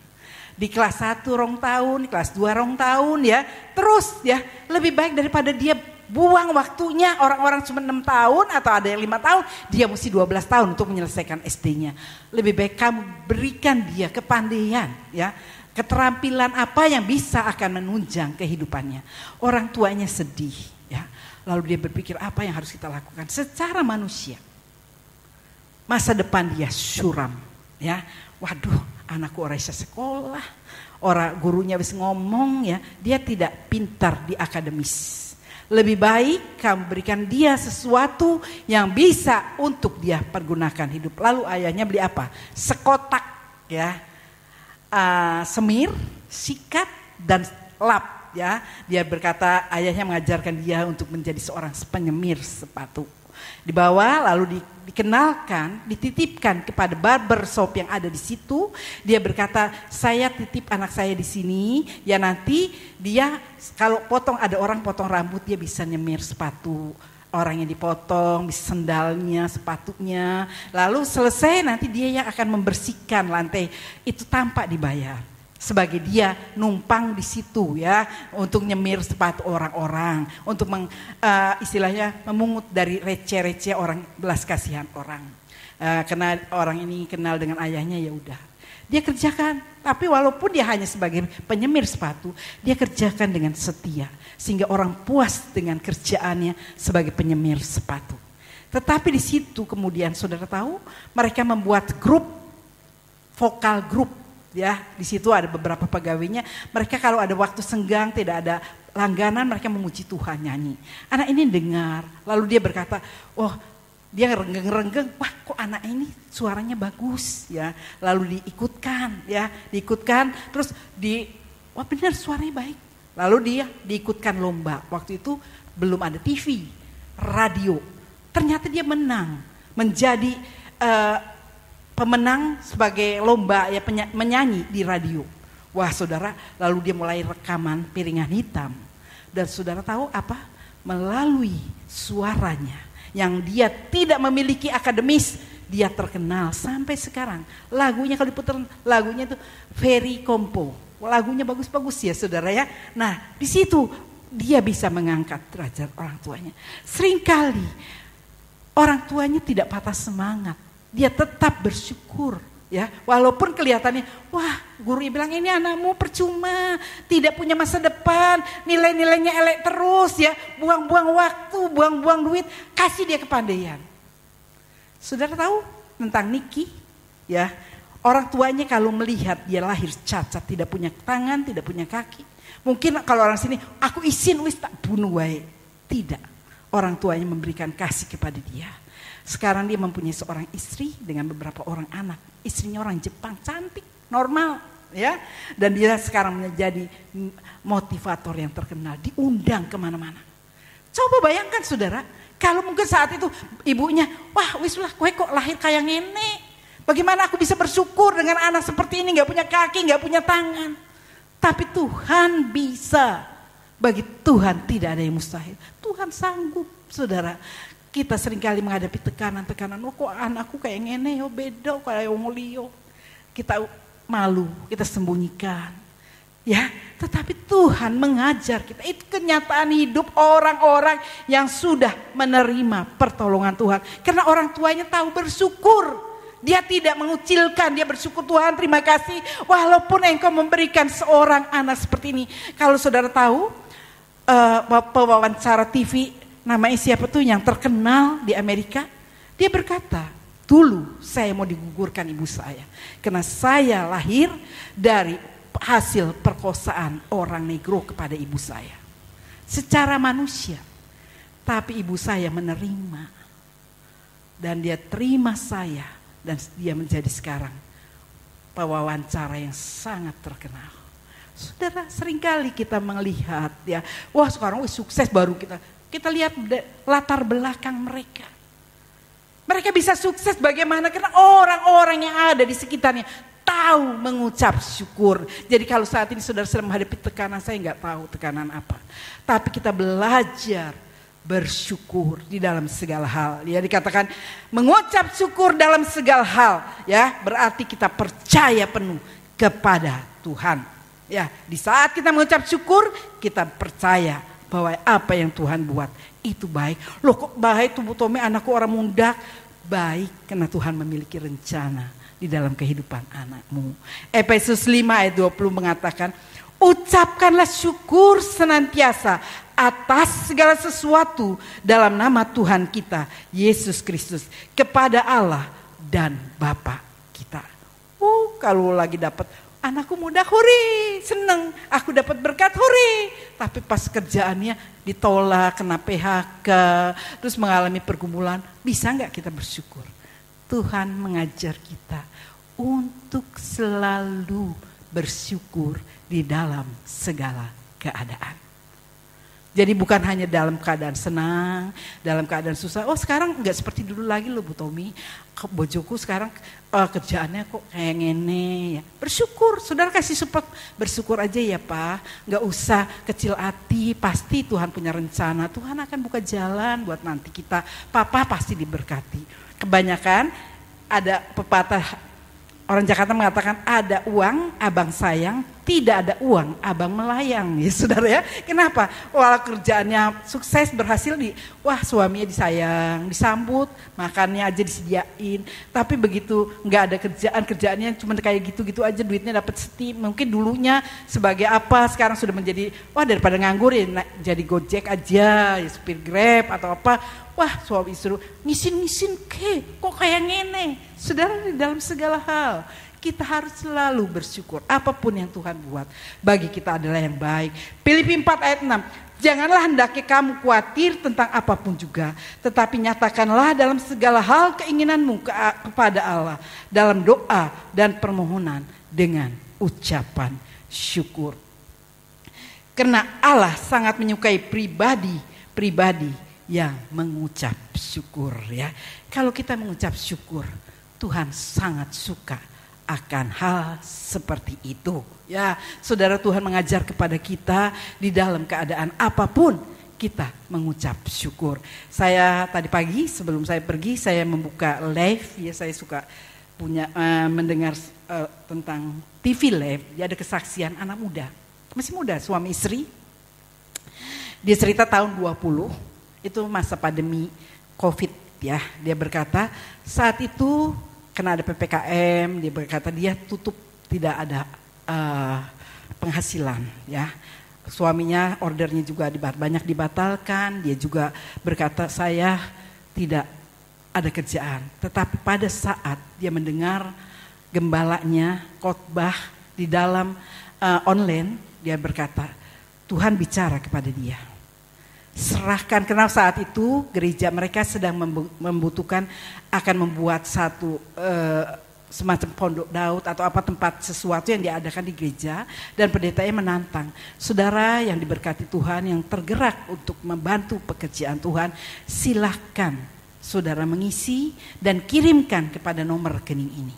Di kelas 1 rong tahun, di kelas 2 rong tahun ya, terus ya, lebih baik daripada dia buang waktunya, orang-orang cuma 6 tahun atau ada yang 5 tahun, dia mesti 12 tahun untuk menyelesaikan SD-nya. Lebih baik kamu berikan dia kepandaian ya, keterampilan apa yang bisa akan menunjang kehidupannya. Orang tuanya sedih ya. Lalu dia berpikir apa yang harus kita lakukan secara manusia. Masa depan dia suram ya. Waduh, anakku orang bisa sekolah. Orang gurunya bisa ngomong ya, dia tidak pintar di akademis. Lebih baik kamu berikan dia sesuatu yang bisa untuk dia pergunakan hidup. Lalu ayahnya beli apa? Sekotak ya. Semir, sikat dan lap ya. Dia berkata ayahnya mengajarkan dia untuk menjadi seorang penyemir sepatu. Dibawa lalu dikenalkan, dititipkan kepada barbershop yang ada di situ. Dia berkata, saya titip anak saya di sini ya, nanti dia kalau potong, ada orang potong rambut, dia bisa nyemir sepatu. Orang yang dipotong, sendalnya, sepatunya. Lalu selesai nanti dia yang akan membersihkan lantai. Itu tanpa dibayar. Sebagai dia numpang di situ ya. Untuk nyemir sepatu orang-orang. Untuk istilahnya memungut dari receh-receh orang, belas kasihan orang. Karena orang ini kenal dengan ayahnya, ya udah. Dia kerjakan, tapi walaupun dia hanya sebagai penyemir sepatu, dia kerjakan dengan setia. Sehingga orang puas dengan kerjaannya sebagai penyemir sepatu. Tetapi di situ kemudian saudara tahu, mereka membuat grup, vokal grup. Ya, di situ ada beberapa pegawainya. Mereka kalau ada waktu senggang, tidak ada langganan, mereka memuji Tuhan, nyanyi. Anak ini dengar, lalu dia berkata, oh, dia renggeng-renggeng, wah kok anak ini suaranya bagus ya. Lalu diikutkan, terus wah benar suaranya baik. Lalu dia diikutkan lomba. Waktu itu belum ada TV, radio. Ternyata dia menang, menjadi pemenang sebagai lomba ya, menyanyi di radio. Wah saudara, lalu dia mulai rekaman piringan hitam. Dan saudara tahu apa? Melalui suaranya yang dia tidak memiliki akademis, dia terkenal sampai sekarang. Lagunya kalau diputar, lagunya itu Perry Como. Lagunya bagus-bagus ya saudara ya. Nah di situ dia bisa mengangkat derajat orang tuanya. Seringkali orang tuanya tidak patah semangat, dia tetap bersyukur ya. Walaupun kelihatannya, wah guru bilang ini anakmu percuma, tidak punya masa depan, nilai-nilainya elek terus ya, buang-buang waktu, buang-buang duit, kasih dia kepandaian. Saudara tahu tentang Niki ya, orang tuanya kalau melihat dia lahir cacat, tidak punya tangan, tidak punya kaki, mungkin kalau orang sini, aku izin wis tak bunuh wae. Tidak, orang tuanya memberikan kasih kepada dia. Sekarang dia mempunyai seorang istri dengan beberapa orang anak. Istrinya orang Jepang, cantik, normal ya. Dan dia sekarang menjadi motivator yang terkenal, diundang kemana-mana. Coba bayangkan saudara, kalau mungkin saat itu ibunya, wah wislah kowe kok lahir kayak nenek. Bagaimana aku bisa bersyukur dengan anak seperti ini, gak punya kaki, gak punya tangan. Tapi Tuhan bisa. Bagi Tuhan tidak ada yang mustahil. Tuhan sanggup saudara. Kita seringkali menghadapi tekanan-tekanan, oh kok anakku kayak ngene yo, beda kayak wong liya. Kita malu, kita sembunyikan. Ya, tetapi Tuhan mengajar kita. Itu kenyataan hidup orang-orang yang sudah menerima pertolongan Tuhan. Karena orang tuanya tahu bersyukur. Dia tidak mengucilkan, dia bersyukur, Tuhan terima kasih. Walaupun engkau memberikan seorang anak seperti ini. Kalau saudara tahu pewawancara TV namanya siapa tuh yang terkenal di Amerika. Dia berkata, dulu saya mau digugurkan ibu saya. Karena saya lahir dari hasil perkosaan orang negro kepada ibu saya. Secara manusia. Tapi ibu saya menerima. Dan dia terima saya. Dan dia menjadi sekarang pewawancara yang sangat terkenal. Saudara, seringkali kita melihat ya, wah sekarang sukses baru kita lihat latar belakang mereka. Mereka bisa sukses bagaimana? Karena orang-orang yang ada di sekitarnya tahu mengucap syukur. Jadi kalau saat ini saudara sedang menghadapi tekanan, saya nggak tahu tekanan apa. Tapi kita belajar bersyukur di dalam segala hal. Ya, dikatakan mengucap syukur dalam segala hal. Ya, berarti kita percaya penuh kepada Tuhan. Ya, di saat kita mengucap syukur, kita percaya bahwa apa yang Tuhan buat itu baik. Loh kok baik tuh Bu Tommy, anakku orang muda? Baik karena Tuhan memiliki rencana di dalam kehidupan anakmu. Efesus 5 ayat 20 mengatakan, ucapkanlah syukur senantiasa atas segala sesuatu dalam nama Tuhan kita Yesus Kristus kepada Allah dan Bapa kita. Kalau lagi dapat anakku muda, hore, seneng, aku dapat berkat, hore. Tapi pas kerjaannya ditolak, kena PHK, terus mengalami pergumulan, bisa nggak kita bersyukur? Tuhan mengajar kita untuk selalu bersyukur di dalam segala keadaan. Jadi bukan hanya dalam keadaan senang, dalam keadaan susah. Oh sekarang enggak seperti dulu lagi loh Bu Tommy. Bojoku sekarang kerjaannya kok kayak ngene ya. Bersyukur, saudara kasih support. Bersyukur aja ya Pak. Enggak usah kecil hati, pasti Tuhan punya rencana. Tuhan akan buka jalan buat nanti kita. Papa pasti diberkati. Kebanyakan ada pepatah orang Jakarta mengatakan ada uang abang sayang, tidak ada uang abang melayang. Ya saudara ya, kenapa? Walau kerjaannya sukses berhasil wah suaminya disayang, disambut, makannya aja disediain. Tapi begitu nggak ada kerjaannya cuma kayak gitu-gitu aja, duitnya dapat seti. Mungkin dulunya sebagai apa, sekarang sudah menjadi wah daripada nganggur ya jadi Gojek aja, ya supir Grab atau apa. Wah suami suruh ngisin kok kayak ngene. Saudara, di dalam segala hal kita harus selalu bersyukur. Apapun yang Tuhan buat bagi kita adalah yang baik. Filipi 4 ayat 6. Janganlah hendaknya kamu khawatir tentang apapun juga, tetapi nyatakanlah dalam segala hal keinginanmu kepada Allah dalam doa dan permohonan dengan ucapan syukur. Karena Allah sangat menyukai pribadi yang mengucap syukur ya. Kalau kita mengucap syukur, Tuhan sangat suka akan hal seperti itu. Ya, saudara, Tuhan mengajar kepada kita di dalam keadaan apapun kita mengucap syukur. Saya tadi pagi sebelum saya pergi saya membuka live ya, saya suka punya mendengar tentang TV live. Dia ada kesaksian anak muda, masih muda, suami istri. Dia cerita tahun 20 itu masa pandemi COVID ya. Dia berkata saat itu karena ada PPKM, dia berkata dia tutup, tidak ada penghasilan ya. Suaminya ordernya juga banyak dibatalkan. Dia juga berkata saya tidak ada kerjaan. Tetapi pada saat dia mendengar gembalanya khotbah di dalam online, dia berkata Tuhan bicara kepada dia. Serahkan, karena saat itu gereja mereka sedang membutuhkan akan membuat satu semacam pondok Daud atau apa tempat sesuatu yang diadakan di gereja, dan pendetanya menantang saudara yang diberkati Tuhan yang tergerak untuk membantu pekerjaan Tuhan, silahkan saudara mengisi dan kirimkan kepada nomor rekening ini.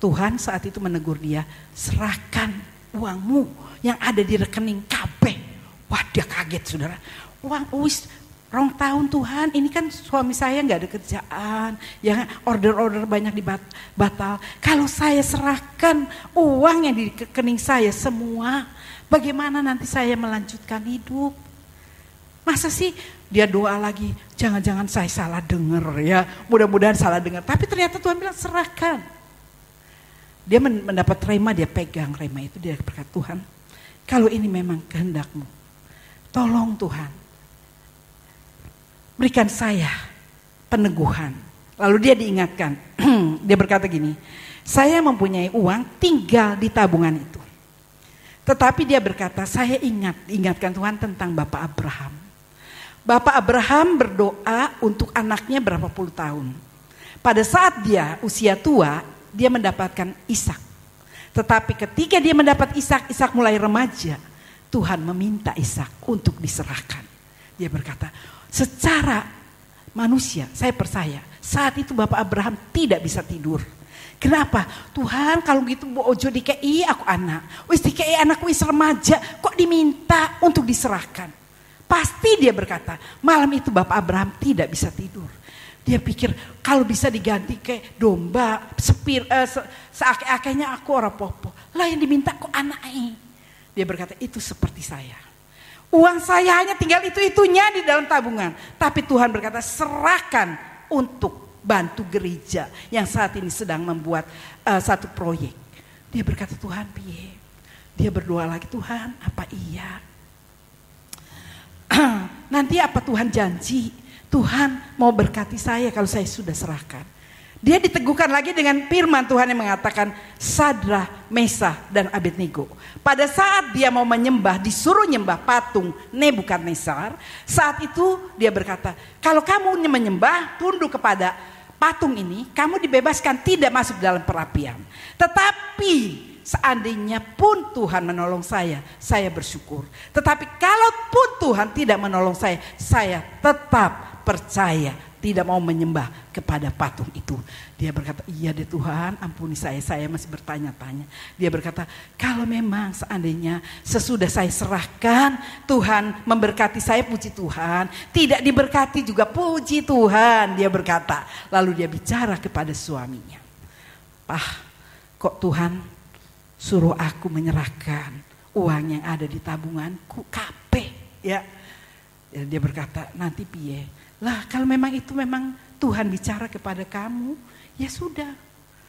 Tuhan saat itu menegur dia, serahkan uangmu yang ada di rekening KB. Wah dia kaget saudara. Uang Rong tahun Tuhan, ini kan suami saya gak ada kerjaan, ya order-order banyak dibatal. Kalau saya serahkan uang yang di rekening saya semua, bagaimana nanti saya melanjutkan hidup? Masa sih dia doa lagi, jangan-jangan saya salah dengar ya, mudah-mudahan salah dengar. Tapi ternyata Tuhan bilang serahkan. Dia mendapat rema, dia pegang rema itu, dia berkata, Tuhan kalau ini memang kehendak-Mu, tolong Tuhan, berikan saya peneguhan. Lalu dia diingatkan, dia berkata gini, saya mempunyai uang tinggal di tabungan itu. Tetapi dia berkata, saya ingatkan Tuhan tentang Bapak Abraham. Bapak Abraham berdoa untuk anaknya berapa puluh tahun. Pada saat dia usia tua, dia mendapatkan Ishak. Tetapi ketika dia mendapat Ishak, Ishak mulai remaja, Tuhan meminta Ishak untuk diserahkan. Dia berkata, secara manusia saya percaya saat itu Bapak Abraham tidak bisa tidur. Kenapa? Tuhan kalau gitu ojo dikei aku anak, wis dikei anakku wis remaja, kok diminta untuk diserahkan? Pasti dia berkata, malam itu Bapak Abraham tidak bisa tidur. Dia pikir kalau bisa diganti kayak domba, seake-akenya aku orang popo. Lah yang diminta kok anaknya. Dia berkata itu seperti saya. Uang saya hanya tinggal itu-itunya di dalam tabungan. Tapi Tuhan berkata serahkan untuk bantu gereja yang saat ini sedang membuat satu proyek. Dia berkata Tuhan piye. Dia berdoa lagi, Tuhan apa iya? Nanti apa Tuhan janji? Tuhan mau berkati saya kalau saya sudah serahkan. Dia diteguhkan lagi dengan firman Tuhan yang mengatakan Sadrah, Mesah dan Abednego. Pada saat dia mau menyembah, disuruh nyembah patung Nebukadnezar, saat itu dia berkata, kalau kamu menyembah tunduk kepada patung ini, kamu dibebaskan tidak masuk dalam perapian. Tetapi seandainya pun Tuhan menolong saya bersyukur. Tetapi kalaupun Tuhan tidak menolong saya tetap percaya, tidak mau menyembah kepada patung itu. Dia berkata, iya deh Tuhan, ampuni saya masih bertanya-tanya. Dia berkata, kalau memang seandainya sesudah saya serahkan, Tuhan memberkati saya, puji Tuhan. Tidak diberkati juga puji Tuhan, dia berkata. Lalu dia bicara kepada suaminya, kok Tuhan suruh aku menyerahkan uang yang ada di tabunganku kabeh ya. Dia berkata, nanti piye? Lah kalau memang itu memang Tuhan bicara kepada kamu, ya sudah.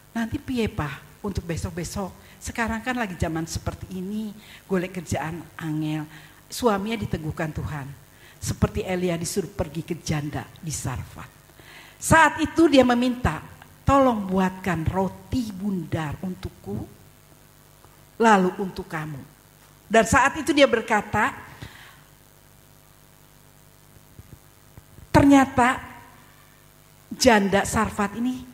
Nanti piye Pak untuk besok-besok. Sekarang kan lagi zaman seperti ini, golek kerjaan angel. Suaminya diteguhkan Tuhan. Seperti Elia disuruh pergi ke janda di Sarfat. Saat itu dia meminta, tolong buatkan roti bundar untukku, lalu untuk kamu. Dan saat itu dia berkata, ternyata janda Sarfat ini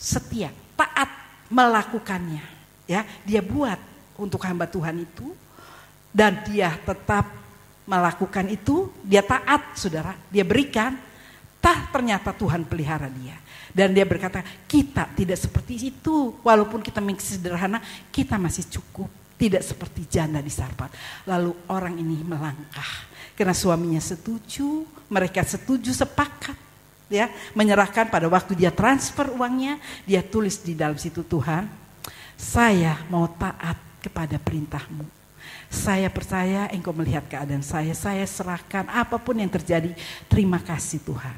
setia, taat melakukannya. Ya, dia buat untuk hamba Tuhan itu dan dia tetap melakukan itu, dia taat saudara, dia berikan. Ternyata Tuhan pelihara dia. Dan dia berkata, kita tidak seperti itu. Walaupun kita masih sederhana, kita masih cukup. Tidak seperti janda di Sarfat. Lalu orang ini melangkah. Karena suaminya setuju, mereka setuju sepakat. Ya, menyerahkan pada waktu dia transfer uangnya, dia tulis di dalam situ, Tuhan, saya mau taat kepada perintah-Mu. Saya percaya Engkau melihat keadaan saya serahkan apapun yang terjadi. Terima kasih Tuhan.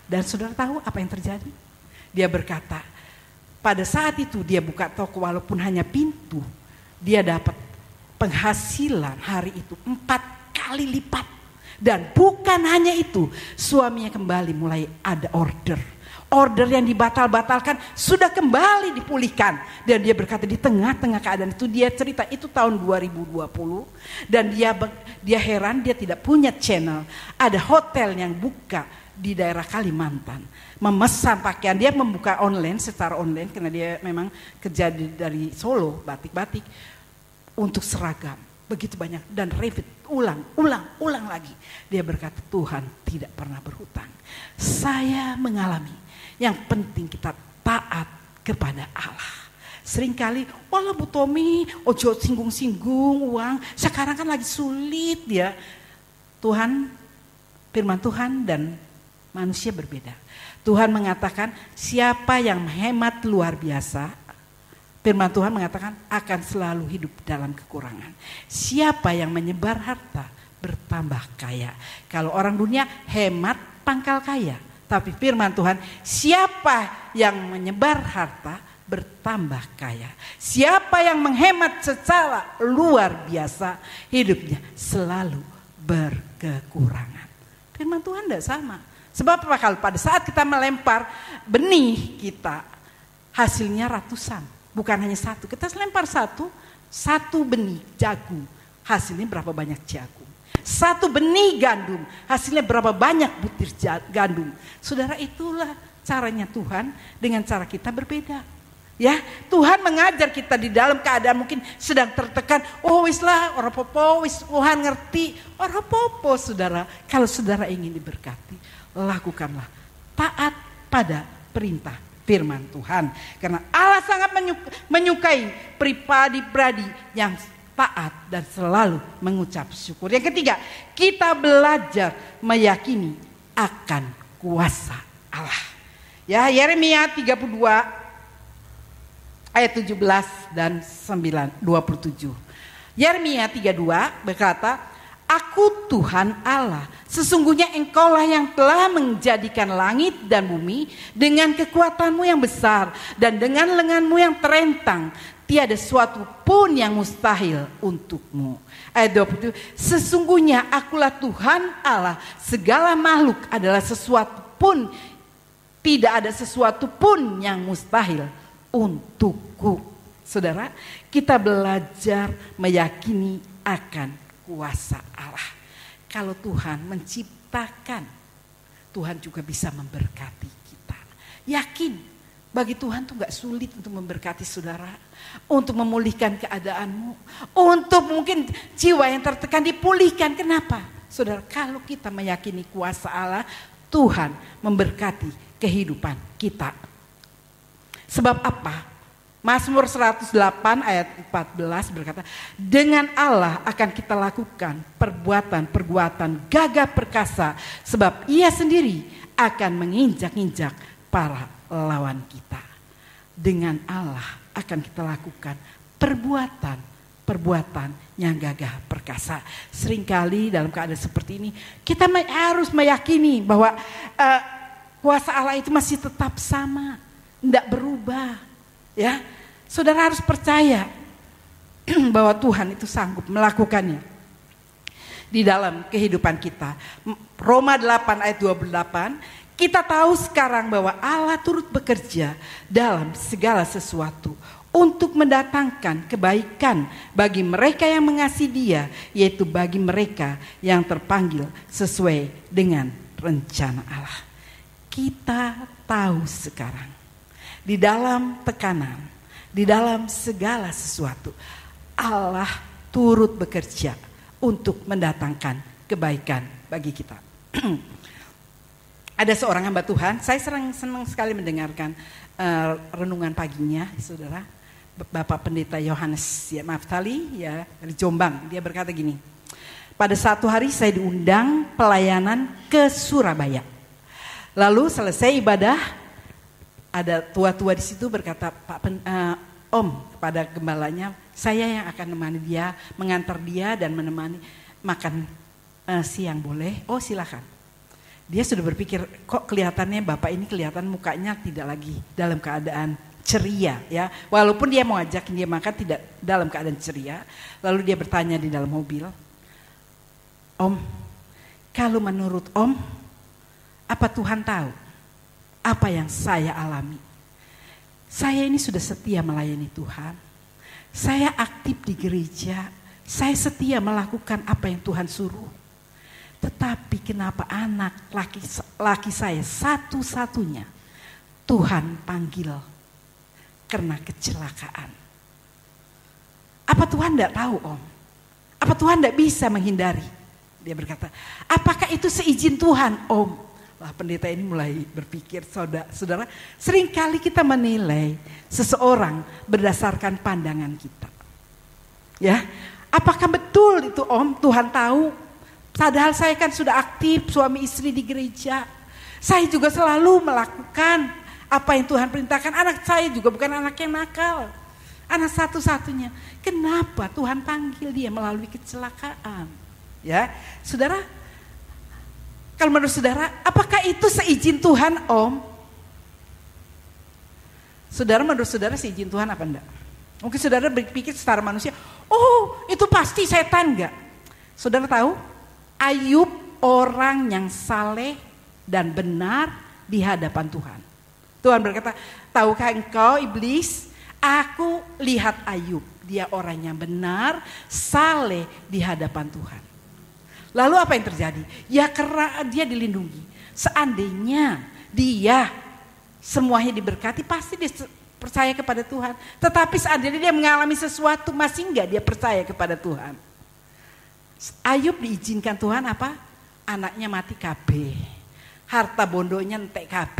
Dan saudara tahu apa yang terjadi? Dia berkata, pada saat itu dia buka toko walaupun hanya pintu, dia dapat penghasilan hari itu 4 kali lipat. Dan bukan hanya itu, suaminya kembali mulai ada order. Order yang dibatal-batalkan sudah kembali dipulihkan. Dan dia berkata di tengah-tengah keadaan itu, dia cerita itu tahun 2020. Dan dia heran, dia tidak punya channel. Ada hotel yang buka di daerah Kalimantan, memesan pakaian. Dia membuka online, secara online, karena dia memang kerja dari Solo, batik-batik, untuk seragam. Begitu banyak, dan repeat, ulang lagi. Dia berkata, Tuhan tidak pernah berhutang. Saya mengalami, yang penting kita taat kepada Allah. Seringkali, walah Bu Tommy, ojo singgung-singgung uang, sekarang kan lagi sulit ya. Tuhan firman Tuhan dan manusia berbeda. Tuhan mengatakan siapa yang menghemat luar biasa, firman Tuhan mengatakan akan selalu hidup dalam kekurangan. Siapa yang menyebar harta bertambah kaya. Kalau orang dunia hemat pangkal kaya. Tapi firman Tuhan, siapa yang menyebar harta bertambah kaya. Siapa yang menghemat secara luar biasa, hidupnya selalu berkekurangan. Firman Tuhan tidak sama. Sebab apa? Kalau pada saat kita melempar benih kita, hasilnya ratusan. Bukan hanya satu. Kita lempar satu benih jagung, hasilnya berapa banyak jagung. Satu benih gandum, hasilnya berapa banyak butir gandum. Saudara, itulah caranya Tuhan, dengan cara kita berbeda. Ya, Tuhan mengajar kita di dalam keadaan mungkin sedang tertekan. Oh wis lah, orang popo, wis Tuhan ngerti. Orang popo saudara, kalau saudara ingin diberkati, lakukanlah taat pada perintah firman Tuhan. Karena Allah sangat menyukai pribadi-pribadi yang taat dan selalu mengucap syukur. Yang ketiga, kita belajar meyakini akan kuasa Allah. Ya, Yeremia 32 ayat 17 dan 27. Yeremia 32 berkata, Aku Tuhan Allah, sesungguhnya engkaulah yang telah menjadikan langit dan bumi dengan kekuatanmu yang besar dan dengan lenganmu yang terentang. Tiada suatu pun yang mustahil untukmu. Ayat 27, sesungguhnya akulah Tuhan Allah, segala makhluk adalah sesuatu pun, tidak ada sesuatu pun yang mustahil untukku. Saudara, kita belajar meyakini akan kuasa Allah. Kalau Tuhan menciptakan, Tuhan juga bisa memberkati kita. Yakin, bagi Tuhan tuh gak sulit untuk memberkati saudara, untuk memulihkan keadaanmu, untuk mungkin jiwa yang tertekan dipulihkan. Kenapa? Saudara, kalau kita meyakini kuasa Allah, Tuhan memberkati kehidupan kita. Sebab apa? Mazmur 108 ayat 14 berkata, dengan Allah akan kita lakukan perbuatan-perbuatan gagah perkasa, sebab Ia sendiri akan menginjak-injak para lawan kita. Dengan Allah akan kita lakukan perbuatan yang gagah perkasa. Seringkali dalam keadaan seperti ini kita harus meyakini bahwa kuasa Allah itu masih tetap sama, tidak berubah, ya. Saudara harus percaya bahwa Tuhan itu sanggup melakukannya di dalam kehidupan kita. Roma 8 ayat 28, kita tahu sekarang bahwa Allah turut bekerja dalam segala sesuatu untuk mendatangkan kebaikan bagi mereka yang mengasihi Dia, yaitu bagi mereka yang terpanggil sesuai dengan rencana Allah. Kita tahu sekarang, di dalam tekanan, di dalam segala sesuatu, Allah turut bekerja untuk mendatangkan kebaikan bagi kita. Ada seorang hamba Tuhan, saya senang sekali mendengarkan renungan paginya, saudara. Bapak Pendeta Yohanes Maftali, ya, dari Jombang. Dia berkata gini, pada satu hari saya diundang pelayanan ke Surabaya. Lalu selesai ibadah, ada tua-tua di situ berkata, Om, kepada gembalanya, saya yang akan menemani dia, mengantar dia dan menemani makan siang, boleh? Oh silakan. Dia sudah berpikir, kok kelihatannya bapak ini kelihatan mukanya tidak lagi dalam keadaan ceria, ya. Walaupun dia mau ajakin dia makan tidak dalam keadaan ceria. Lalu dia bertanya di dalam mobil, Om, kalau menurut Om, apa Tuhan tahu apa yang saya alami? Saya ini sudah setia melayani Tuhan. Saya aktif di gereja. Saya setia melakukan apa yang Tuhan suruh. Tetapi kenapa anak laki saya satu-satunya Tuhan panggil karena kecelakaan? Apa Tuhan tidak tahu, Om? Apa Tuhan tidak bisa menghindari? Dia berkata, apakah itu seizin Tuhan, Om? Lah, pendeta ini mulai berpikir, saudara, seringkali kita menilai seseorang berdasarkan pandangan kita. Ya, apakah betul itu, Om? Tuhan tahu Padahal saya kan sudah aktif suami istri di gereja. Saya juga selalu melakukan apa yang Tuhan perintahkan. Anak saya juga bukan anak yang nakal. Anak satu-satunya. Kenapa Tuhan panggil dia melalui kecelakaan? Ya, saudara, kalau menurut saudara, apakah itu seizin Tuhan, Om? Saudara, menurut saudara seizin Tuhan apa enggak? Mungkin saudara berpikir secara manusia, oh itu pasti setan, enggak? Saudara tahu, Ayub orang yang saleh dan benar di hadapan Tuhan. Tuhan berkata, tahukah engkau iblis, aku lihat Ayub, dia orang yang benar, saleh di hadapan Tuhan. Lalu apa yang terjadi? Ya karena dia dilindungi. Seandainya dia semuanya diberkati, pasti dia percaya kepada Tuhan. Tetapi seandainya dia mengalami sesuatu, masih enggak dia percaya kepada Tuhan. Ayub diizinkan Tuhan apa? Anaknya mati KB, harta bondonya entek KB,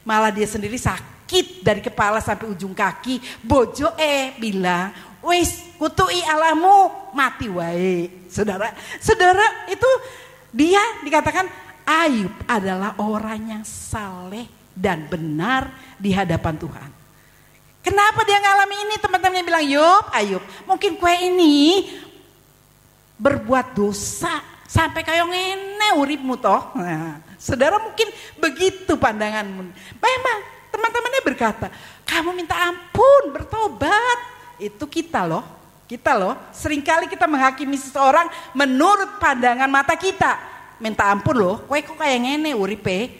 malah dia sendiri sakit dari kepala sampai ujung kaki. Bojo bilang, wis kutui alamu mati wae. Saudara itu dia dikatakan Ayub adalah orang yang saleh dan benar di hadapan Tuhan. Kenapa dia ngalami ini? Teman-temannya bilang, Ayub, mungkin kue ini berbuat dosa sampai kayak ngene uripmu toh. Nah, saudara mungkin begitu pandanganmu. Memang teman-temannya berkata, kamu minta ampun, bertobat. Itu kita loh. Seringkali kita menghakimi seseorang menurut pandangan mata kita. Minta ampun loh, kowe kok kayak ngene uripe.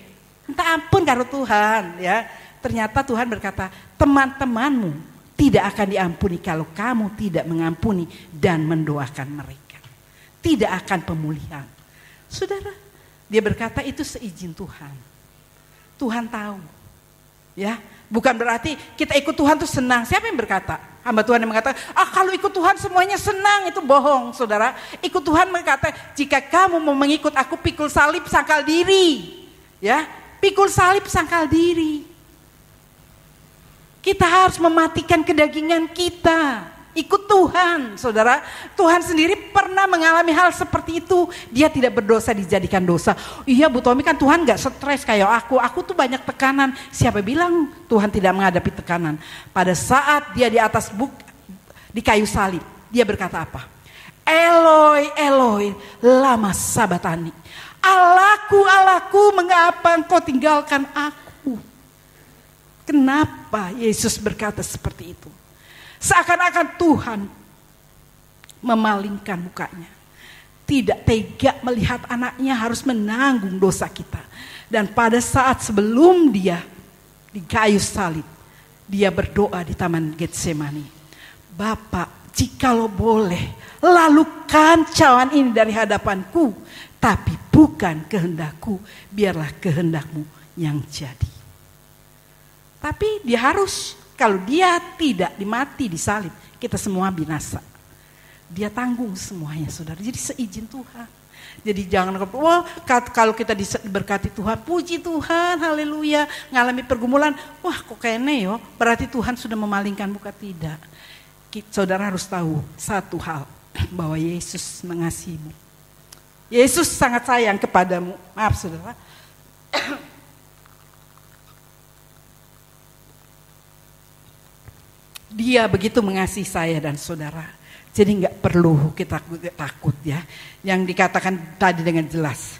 Minta ampun karo Tuhan ya. Ternyata Tuhan berkata, teman-temanmu tidak akan diampuni kalau kamu tidak mengampuni dan mendoakan mereka. Tidak akan pemulihan. Saudara, dia berkata itu seizin Tuhan. Tuhan tahu. Ya, bukan berarti kita ikut Tuhan tuh senang. Siapa yang berkata? Hamba Tuhan yang mengatakan, kalau ikut Tuhan semuanya senang, itu bohong, saudara. Ikut Tuhan berkata, jika kamu mau mengikut aku, pikul salib sangkal diri. Ya, pikul salib sangkal diri. Kita harus mematikan kedagingan kita. Ikut Tuhan, saudara. Tuhan sendiri pernah mengalami hal seperti itu. Dia tidak berdosa dijadikan dosa. Iya Bu Tommy, kan Tuhan gak stres kayak aku. Aku tuh banyak tekanan. Siapa bilang Tuhan tidak menghadapi tekanan? Pada saat dia di atas di kayu salib, dia berkata apa? Eloi, Eloi, lama sabatani. Allahku, Allahku, mengapa engkau tinggalkan aku? Kenapa Yesus berkata seperti itu? Seakan-akan Tuhan memalingkan mukanya. Tidak tega melihat anaknya harus menanggung dosa kita. Dan pada saat sebelum dia di kayu salib, dia berdoa di Taman Getsemani. Bapak, jikalau boleh, lalukan cawan ini dari hadapanku. Tapi bukan kehendakku, biarlah kehendakmu yang jadi. Tapi dia harus. Kalau dia tidak dimati di salib, kita semua binasa. Dia tanggung semuanya, saudara. Jadi seizin Tuhan. Jadi jangan, kalau kita diberkati Tuhan, puji Tuhan, haleluya. Ngalami pergumulan, wah kok kayaknya yo, berarti Tuhan sudah memalingkan muka. Tidak. Saudara harus tahu satu hal, bahwa Yesus mengasihimu. Yesus sangat sayang kepadamu. Maaf saudara. Dia begitu mengasihi saya dan saudara. Jadi gak perlu kita takut ya. Yang dikatakan tadi dengan jelas.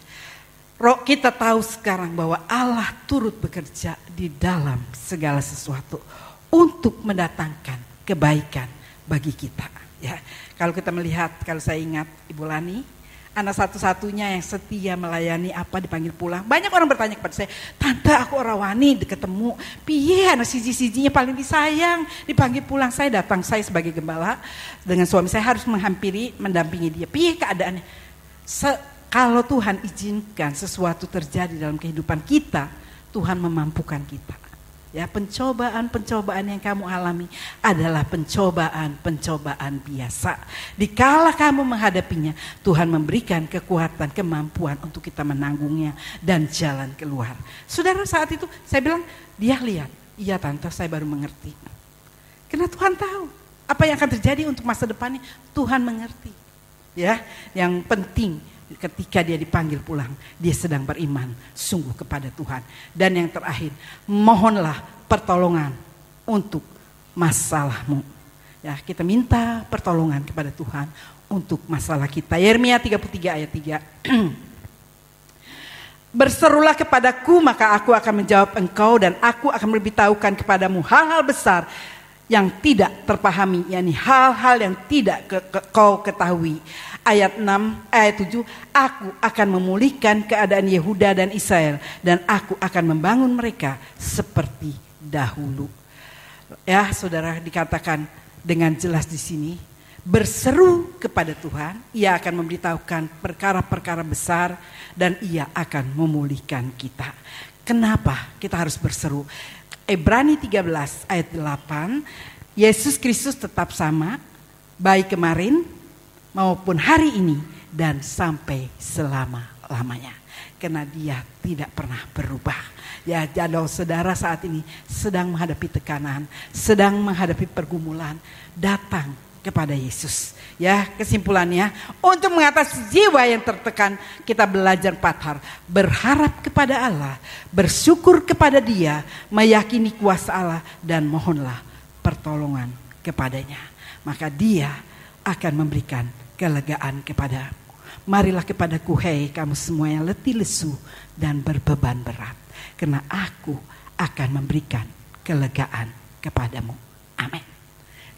Roh kita tahu sekarang bahwa Allah turut bekerja di dalam segala sesuatu. Untuk mendatangkan kebaikan bagi kita. Ya, kalau kita melihat, kalau saya ingat Ibu Lani. Anak satu-satunya yang setia melayani apa dipanggil pulang. Banyak orang bertanya kepada saya, tante aku orang wani ketemu. Piye anak siji-sijinya paling disayang. Dipanggil pulang, saya datang, saya sebagai gembala. Dengan suami saya harus menghampiri, mendampingi dia. Piye keadaannya. Kalau Tuhan izinkan sesuatu terjadi dalam kehidupan kita, Tuhan memampukan kita. Ya, pencobaan-pencobaan yang kamu alami adalah pencobaan-pencobaan biasa. Dikala kamu menghadapinya, Tuhan memberikan kekuatan, kemampuan untuk kita menanggungnya dan jalan keluar. Saudara, saat itu saya bilang, dia lihat, iya tante saya baru mengerti. Karena Tuhan tahu apa yang akan terjadi untuk masa depannya, Tuhan mengerti. Ya, yang penting ketika dia dipanggil pulang, dia sedang beriman sungguh kepada Tuhan. Dan yang terakhir, mohonlah pertolongan untuk masalahmu. Ya, kita minta pertolongan kepada Tuhan untuk masalah kita. Yeremia 33 ayat 3. Berserulah kepadaku, maka aku akan menjawab engkau, dan aku akan memberitahukan kepadamu hal-hal besar yang tidak terpahami, yakni hal-hal yang tidak kau ketahui. Ayat 7, aku akan memulihkan keadaan Yehuda dan Israel, dan aku akan membangun mereka seperti dahulu. Ya, saudara, dikatakan dengan jelas di sini, berseru kepada Tuhan, ia akan memberitahukan perkara-perkara besar, dan ia akan memulihkan kita. Kenapa kita harus berseru? Ibrani 13 ayat 8, Yesus Kristus tetap sama, baik kemarin maupun hari ini dan sampai selama-lamanya. Karena dia tidak pernah berubah. Ya, kalau saudara saat ini sedang menghadapi tekanan, sedang menghadapi pergumulan, datang kepada Yesus. Ya, kesimpulannya, untuk mengatasi jiwa yang tertekan, kita belajar 4 hal. Berharap kepada Allah, bersyukur kepada Dia, meyakini kuasa Allah, dan mohonlah pertolongan kepadanya. Maka Dia akan memberikan kelegaan kepadamu. Marilah kepadaku, hei kamu semua yang letih lesu dan berbeban berat, karena aku akan memberikan kelegaan kepadamu. Amin.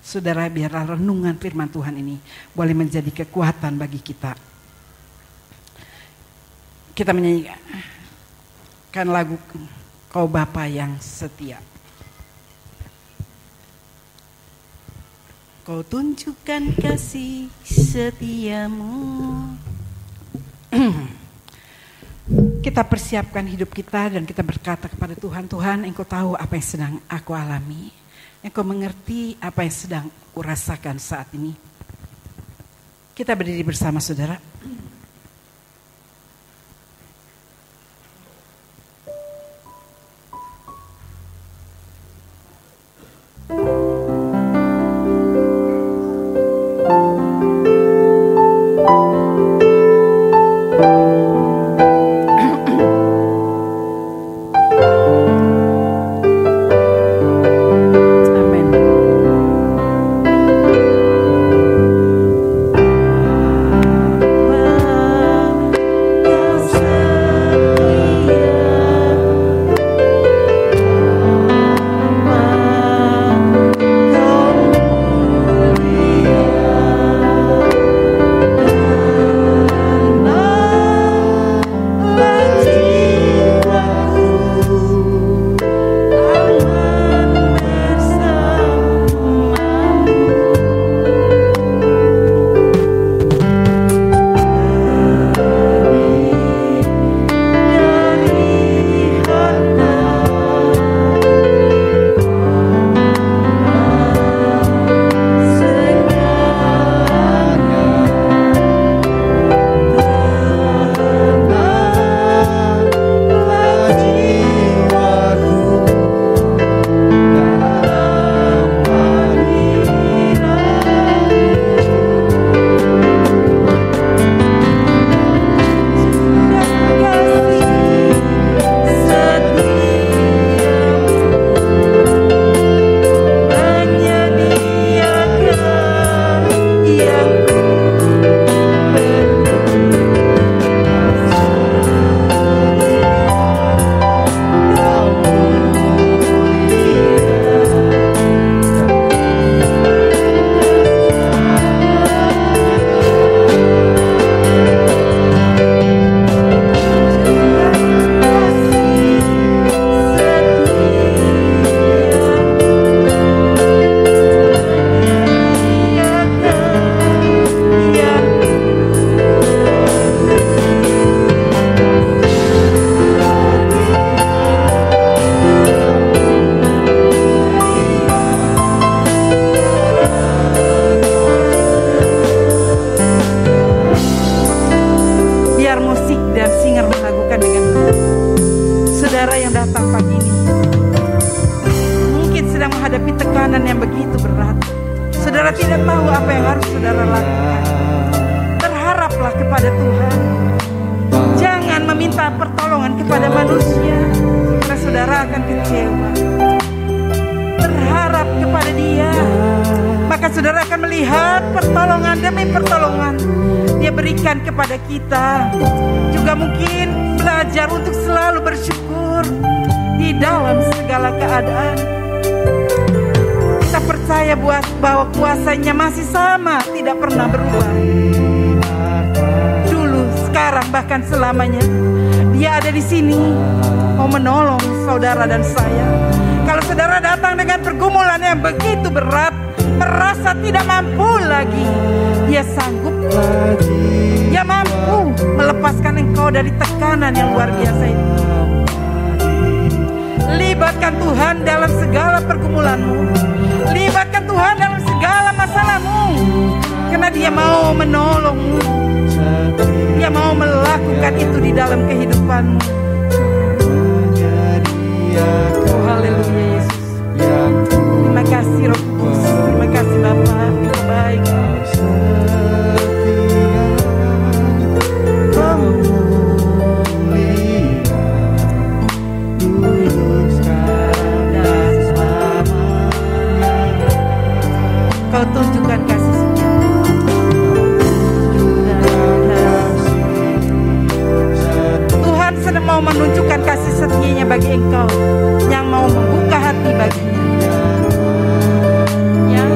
Saudara, biarlah renungan firman Tuhan ini boleh menjadi kekuatan bagi kita. Kita menyanyikan lagu Kau Bapa yang Setia. Kau tunjukkan kasih setiamu. Kita persiapkan hidup kita dan kita berkata kepada Tuhan, Tuhan, Engkau tahu apa yang sedang aku alami. Engkau mengerti apa yang sedang kurasakan saat ini. Kita berdiri bersama, saudara. Saudara tidak tahu apa yang harus saudara lakukan. Berharaplah kepada Tuhan. berikan kepada kita. Juga mungkin belajar untuk selalu bersyukur di dalam segala keadaan. Kita percaya bahwa kuasanya masih sama, tidak pernah berubah. Dulu, sekarang, bahkan selamanya. Dia ada di sini, mau menolong saudara dan saya. Kalau saudara datang dengan pergumulan yang begitu berat, merasa tidak mampu lagi, Dia sanggup. Dia mampu melepaskan engkau dari tekanan yang luar biasa itu. Libatkan Tuhan dalam segala pergumulanmu. Libatkan Tuhan dalam segala masalahmu. Karena Dia mau menolongmu. Dia mau melakukan itu di dalam kehidupanmu. Oh, haleluya Yesus. Terima kasih Roh Kudus. Terima kasih Bapa. Engkau baik. Kau tunjukkan kasih setia. Tuhan sedang mau menunjukkan kasih setianya bagi engkau yang mau membuka hati baginya. Yang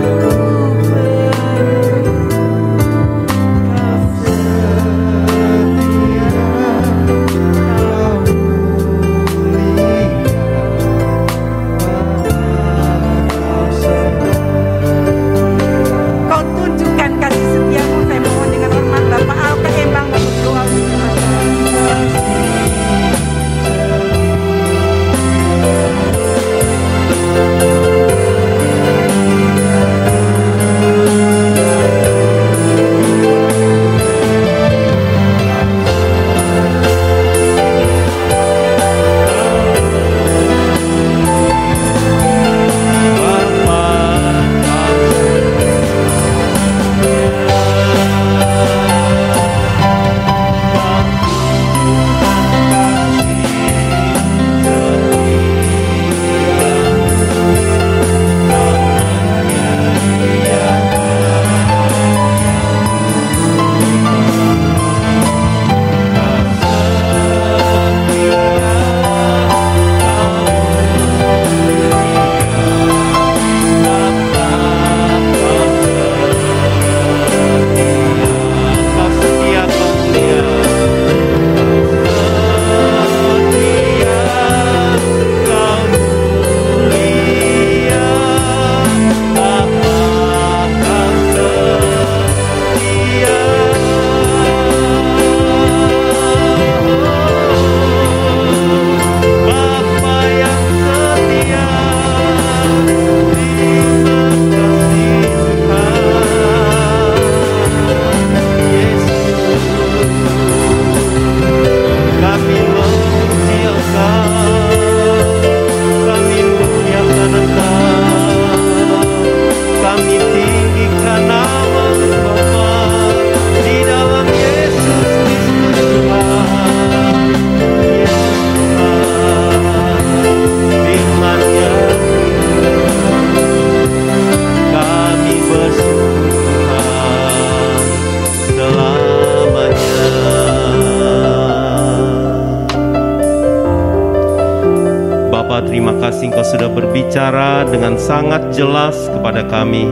terima kasih Engkau sudah berbicara dengan sangat jelas kepada kami.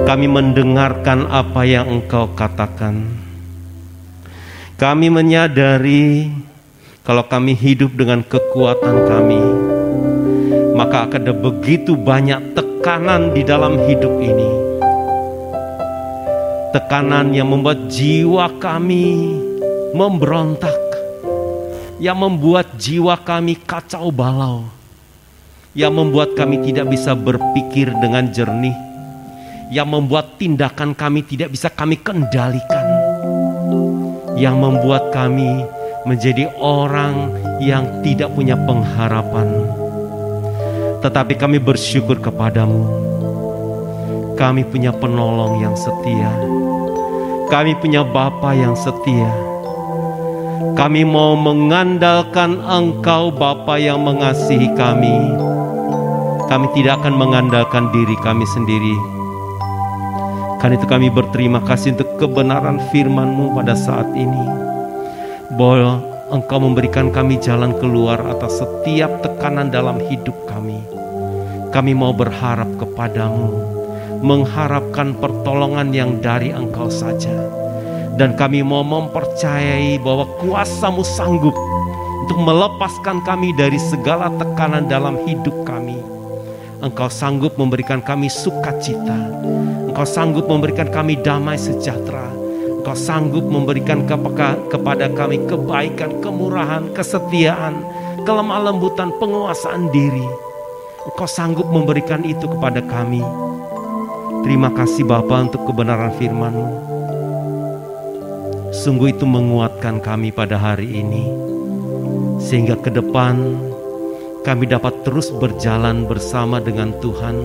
Kami mendengarkan apa yang Engkau katakan. Kami menyadari kalau kami hidup dengan kekuatan kami, maka akan ada begitu banyak tekanan di dalam hidup ini. Tekanan yang membuat jiwa kami memberontak, yang membuat jiwa kami kacau balau, yang membuat kami tidak bisa berpikir dengan jernih, yang membuat tindakan kami tidak bisa kami kendalikan, yang membuat kami menjadi orang yang tidak punya pengharapan. Tetapi kami bersyukur kepadamu, kami punya penolong yang setia, kami punya Bapa yang setia. Kami mau mengandalkan Engkau, Bapa yang mengasihi kami. Kami tidak akan mengandalkan diri kami sendiri. Karena itu kami berterima kasih untuk kebenaran firman-Mu pada saat ini. Bahwa Engkau memberikan kami jalan keluar atas setiap tekanan dalam hidup kami. Kami mau berharap kepadamu, mengharapkan pertolongan yang dari Engkau saja. Dan kami mau mempercayai bahwa kuasa-Mu sanggup untuk melepaskan kami dari segala tekanan dalam hidup kami. Engkau sanggup memberikan kami sukacita. Engkau sanggup memberikan kami damai sejahtera. Engkau sanggup memberikan kepada kami kebaikan, kemurahan, kesetiaan, kelemah lembutan, penguasaan diri. Engkau sanggup memberikan itu kepada kami. Terima kasih Bapa untuk kebenaran firman-Mu. Sungguh itu menguatkan kami pada hari ini. Sehingga ke depan kami dapat terus berjalan bersama dengan Tuhan.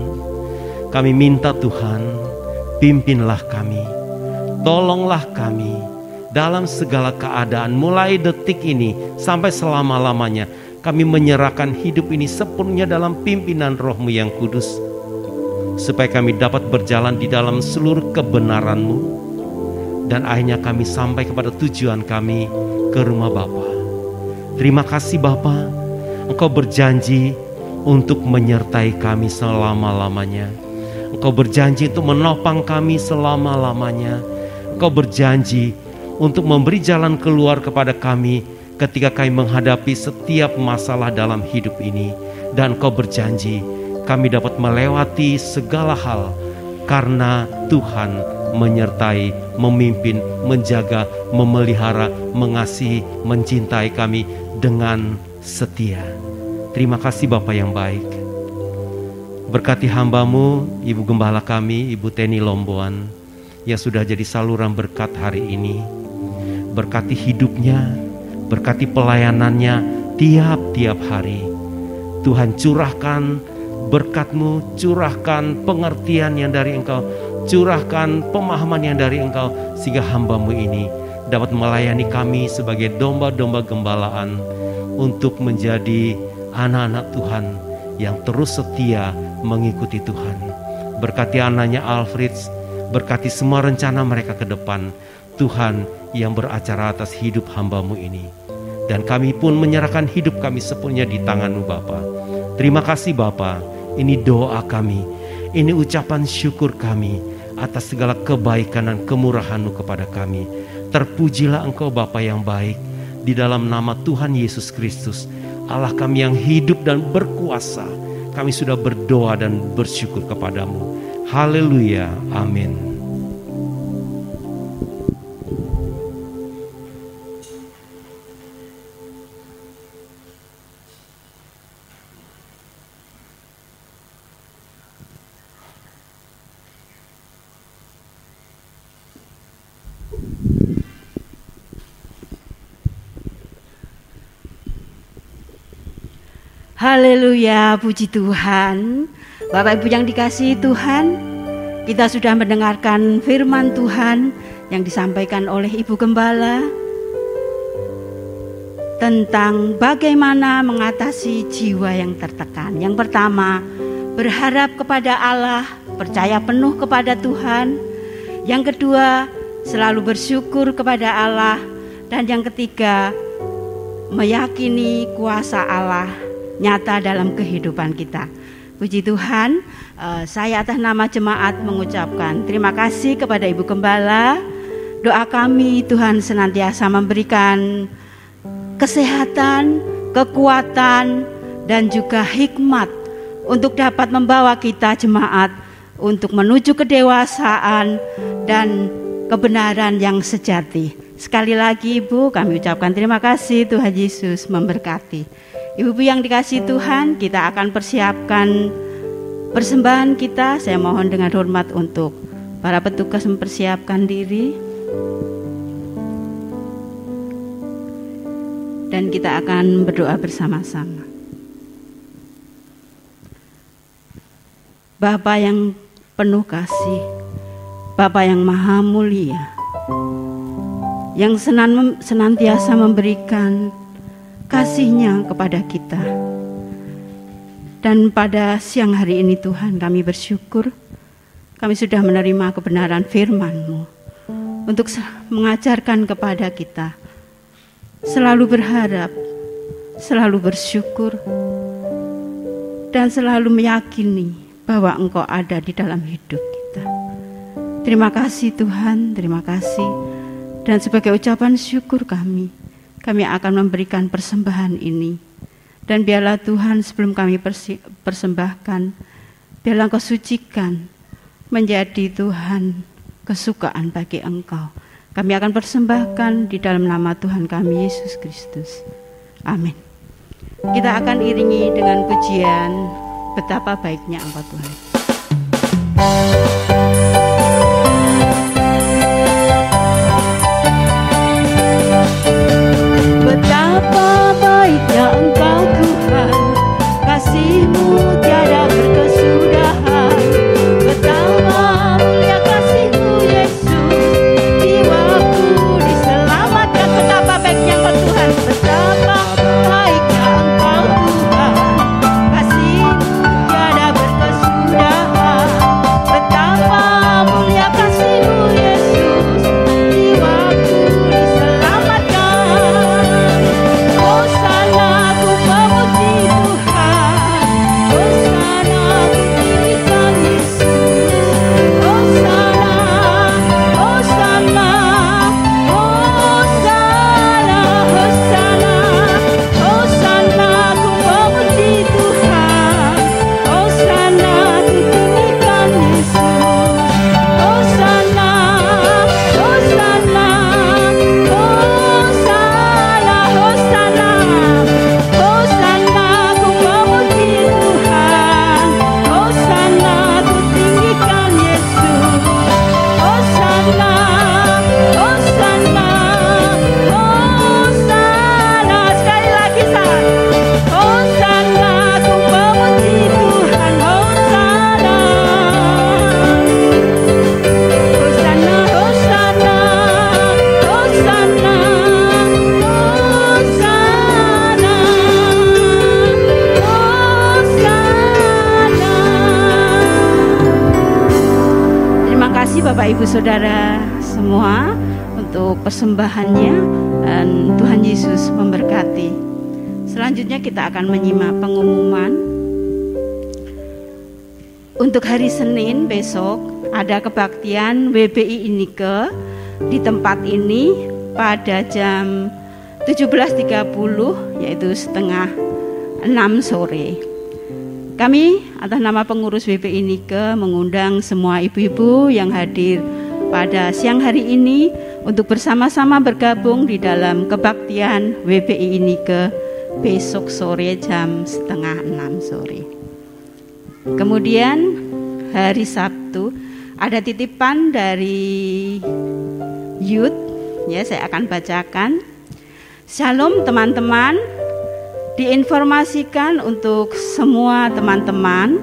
Kami minta Tuhan, pimpinlah kami. Tolonglah kami dalam segala keadaan, mulai detik ini sampai selama-lamanya. Kami menyerahkan hidup ini sepenuhnya dalam pimpinan Roh-Mu yang kudus, supaya kami dapat berjalan di dalam seluruh kebenaran-Mu, dan akhirnya kami sampai kepada tujuan kami, ke rumah Bapa. Terima kasih Bapa, Engkau berjanji untuk menyertai kami selama-lamanya. Engkau berjanji untuk menopang kami selama-lamanya. Engkau berjanji untuk memberi jalan keluar kepada kami ketika kami menghadapi setiap masalah dalam hidup ini. Dan Engkau berjanji kami dapat melewati segala hal karena Tuhan menyertai, memimpin, menjaga, memelihara, mengasihi, mencintai kami dengan setia. Terima kasih Bapa yang baik. Berkati hamba-Mu, Ibu Gembala kami, Ibu Teni Lomboan, yang sudah jadi saluran berkat hari ini. Berkati hidupnya, berkati pelayanannya tiap-tiap hari. Tuhan curahkan berkat-Mu, curahkan pengertian yang dari Engkau, curahkan pemahaman yang dari Engkau, sehingga hamba-Mu ini dapat melayani kami sebagai domba-domba gembalaan untuk menjadi anak-anak Tuhan yang terus setia mengikuti Tuhan. Berkati anaknya Alfred, berkati semua rencana mereka ke depan. Tuhan yang beracara atas hidup hamba-Mu ini. Dan kami pun menyerahkan hidup kami sepenuhnya di tangan-Mu Bapa. Terima kasih Bapa. Ini doa kami, ini ucapan syukur kami atas segala kebaikan dan kemurahan-Mu kepada kami. Terpujilah Engkau Bapa yang baik. Di dalam nama Tuhan Yesus Kristus, Allah kami yang hidup dan berkuasa, kami sudah berdoa dan bersyukur kepadamu. Haleluya, amin. Haleluya, puji Tuhan. Bapak Ibu yang dikasihi Tuhan, kita sudah mendengarkan firman Tuhan yang disampaikan oleh Ibu Gembala tentang bagaimana mengatasi jiwa yang tertekan. Yang pertama, berharap kepada Allah, percaya penuh kepada Tuhan. Yang kedua, selalu bersyukur kepada Allah. Dan yang ketiga, meyakini kuasa Allah nyata dalam kehidupan kita. Puji Tuhan, saya atas nama jemaat mengucapkan terima kasih kepada Ibu Gembala. Doa kami Tuhan senantiasa memberikan kesehatan, kekuatan, dan juga hikmat untuk dapat membawa kita jemaat untuk menuju kedewasaan dan kebenaran yang sejati. Sekali lagi Ibu, kami ucapkan terima kasih. Tuhan Yesus memberkati. Ibu-ibu yang dikasihi Tuhan, kita akan persiapkan persembahan kita. Saya mohon dengan hormat untuk para petugas mempersiapkan diri. Dan kita akan berdoa bersama-sama. Bapa yang penuh kasih, Bapa yang maha mulia, yang senantiasa memberikan kasih-Nya kepada kita. Dan pada siang hari ini Tuhan, kami bersyukur kami sudah menerima kebenaran firman-Mu. untuk mengajarkan kepada kita selalu berharap, selalu bersyukur, dan selalu meyakini bahwa Engkau ada di dalam hidup kita. Terima kasih Tuhan, terima kasih. Dan sebagai ucapan syukur kami akan memberikan persembahan ini. Dan biarlah Tuhan sebelum kami persembahkan, biarlah Engkau sucikan menjadi Tuhan kesukaan bagi Engkau. Kami akan persembahkan di dalam nama Tuhan kami Yesus Kristus. Amin. Kita akan iringi dengan pujian betapa baiknya Engkau Tuhan. Betapa baiknya Engkau Tuhan, kasih-Mu tiada berkesudahan. Betapa mulia kasih-Mu Yesus, jiwaku diselamatkan. Betapa baiknya Engkau Tuhan, betapa baiknya Engkau Tuhan, kasih-Mu tiada berkesudahan. Betapa mulia kasih-Mu Yesus, jiwaku diselamatkan. Hosana ku memuji Tuhan, Hosana ku tinggikan Yesus. Hosana, Hosana, Hosana, Hosana, Hosana ku memuji Tuhan, Hosana ku tinggikan Yesus. Hosana, Hosana, Hosana, Hosana, Hosana ku memuji Tuhan, Hosana ku tinggikan Yesus. Hosana, Hosana, Hosana, sekali lagi Hosana ku memuji Tuhan, Hosana. Hosana, Hosana, Hosana, Hosana, Hosana. Terima kasih Bapak Ibu Saudara semua untuk persembahannya, dan Tuhan Yesus memberkati. Selanjutnya kita akan menyimak pengumuman. Untuk hari Senin besok ada kebaktian WBI Inike di tempat ini pada jam 17.30, yaitu setengah 6 sore. Kami atas nama pengurus WBI Inike mengundang semua ibu-ibu yang hadir pada siang hari ini untuk bersama-sama bergabung di dalam kebaktian WBI Inike besok sore jam setengah 6 sore. Kemudian hari Sabtu ada titipan dari youth, ya saya akan bacakan. Shalom teman-teman, diinformasikan untuk semua teman-teman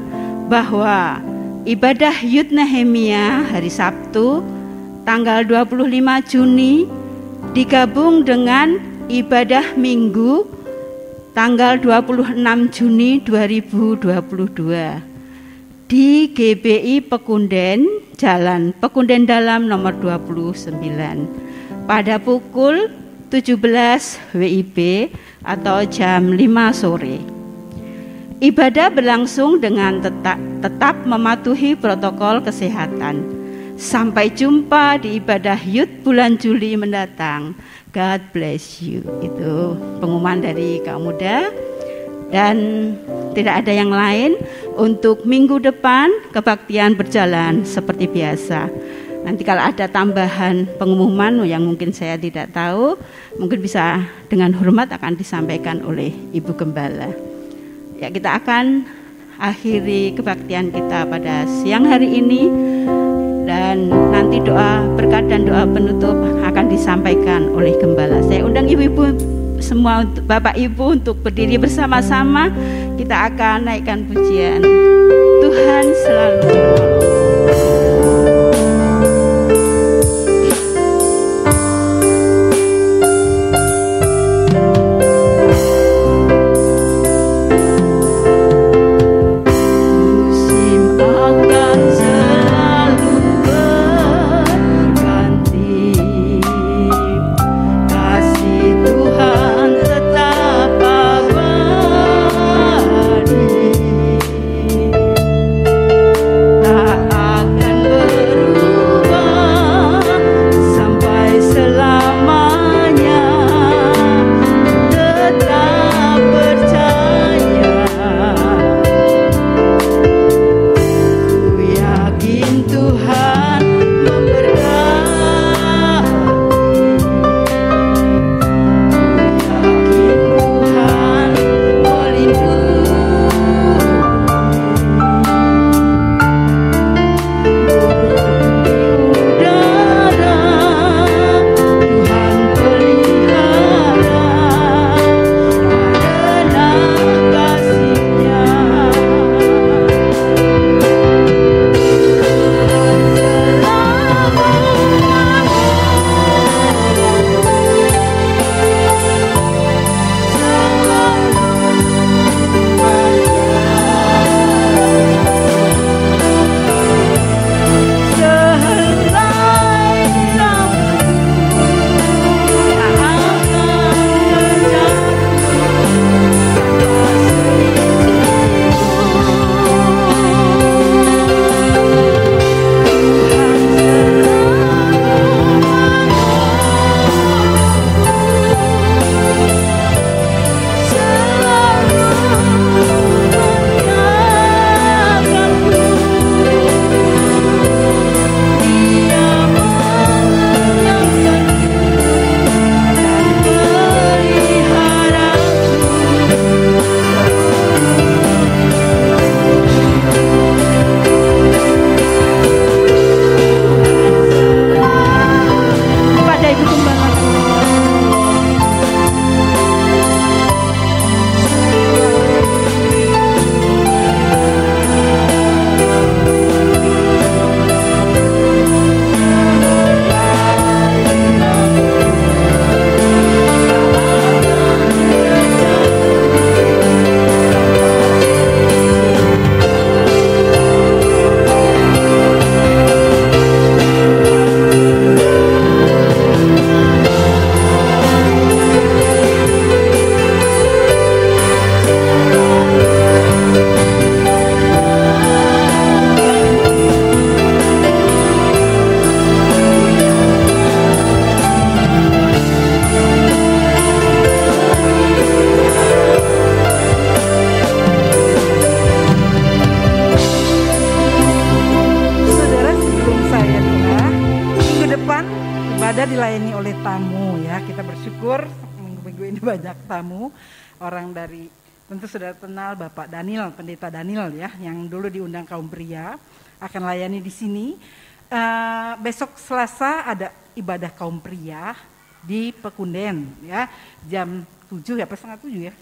bahwa ibadah Youth Nehemia hari Sabtu tanggal 25 Juni digabung dengan ibadah Minggu tanggal 26 Juni 2022 di GBI Pekunden, Jalan Pekunden Dalam nomor 29 pada pukul 17 WIB atau jam 5 sore. Ibadah berlangsung dengan tetap mematuhi protokol kesehatan. Sampai jumpa di ibadah Youth bulan Juli mendatang. God bless you. Itu pengumuman dari kaum muda. Dan tidak ada yang lain. Untuk minggu depan kebaktian berjalan seperti biasa. Nanti kalau ada tambahan pengumuman yang mungkin saya tidak tahu, mungkin bisa dengan hormat akan disampaikan oleh Ibu Gembala. Ya, kita akan akhiri kebaktian kita pada siang hari ini, dan nanti doa berkat dan doa penutup akan disampaikan oleh Gembala. Saya undang ibu-ibu semua, Bapak Ibu untuk berdiri bersama-sama. Kita akan naikkan pujian Tuhan selalu menolong. Musim akan selalu berganti. minggu ini banyak tamu, orang dari, tentu sudah kenal Bapak Daniel, Pendeta Daniel ya, yang dulu diundang kaum pria, akan layani di sini. Besok Selasa ada ibadah kaum pria di Pekunden ya, jam 7 ya, setengah 7 ya.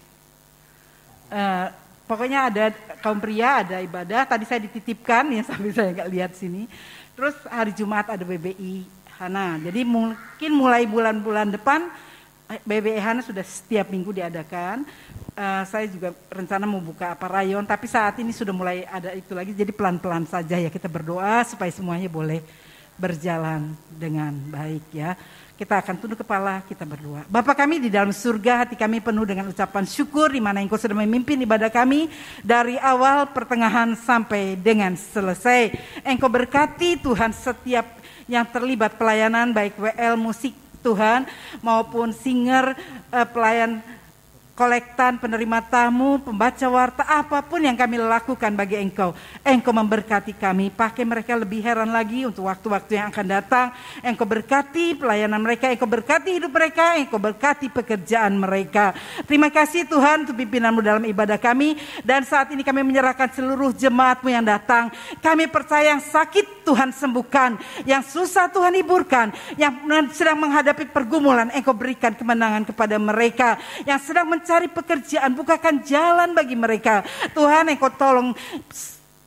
Pokoknya ada kaum pria, ada ibadah. Tadi saya dititipkan ya, sampai saya nggak lihat sini. Terus hari Jumat ada BBI Hana. Jadi mungkin mulai bulan-bulan depan BBI Hana sudah setiap minggu diadakan. Saya juga rencana mau buka rayon, tapi saat ini sudah mulai ada itu lagi. Jadi pelan-pelan saja ya, kita berdoa supaya semuanya boleh berjalan dengan baik ya. Kita akan tunduk kepala, kita berdoa. Bapa kami di dalam surga, hati kami penuh dengan ucapan syukur di mana Engkau sudah memimpin ibadah kami dari awal, pertengahan sampai dengan selesai. Engkau berkati Tuhan setiap yang terlibat pelayanan, baik WL musik Tuhan maupun singer, pelayan kolektan, penerima tamu, pembaca warta, apapun yang kami lakukan bagi Engkau. Engkau memberkati kami, pakai mereka lebih heran lagi untuk waktu-waktu yang akan datang. Engkau berkati pelayanan mereka, Engkau berkati hidup mereka, Engkau berkati pekerjaan mereka. Terima kasih Tuhan untuk pimpinanmu dalam ibadah kami. Dan saat ini kami menyerahkan seluruh jemaatmu yang datang. Kami percaya yang sakit Tuhan sembuhkan, yang susah Tuhan hiburkan, yang sedang menghadapi pergumulan Engkau berikan kemenangan kepada mereka, yang sedang cari pekerjaan, bukakan jalan bagi mereka. Tuhan, Engkau tolong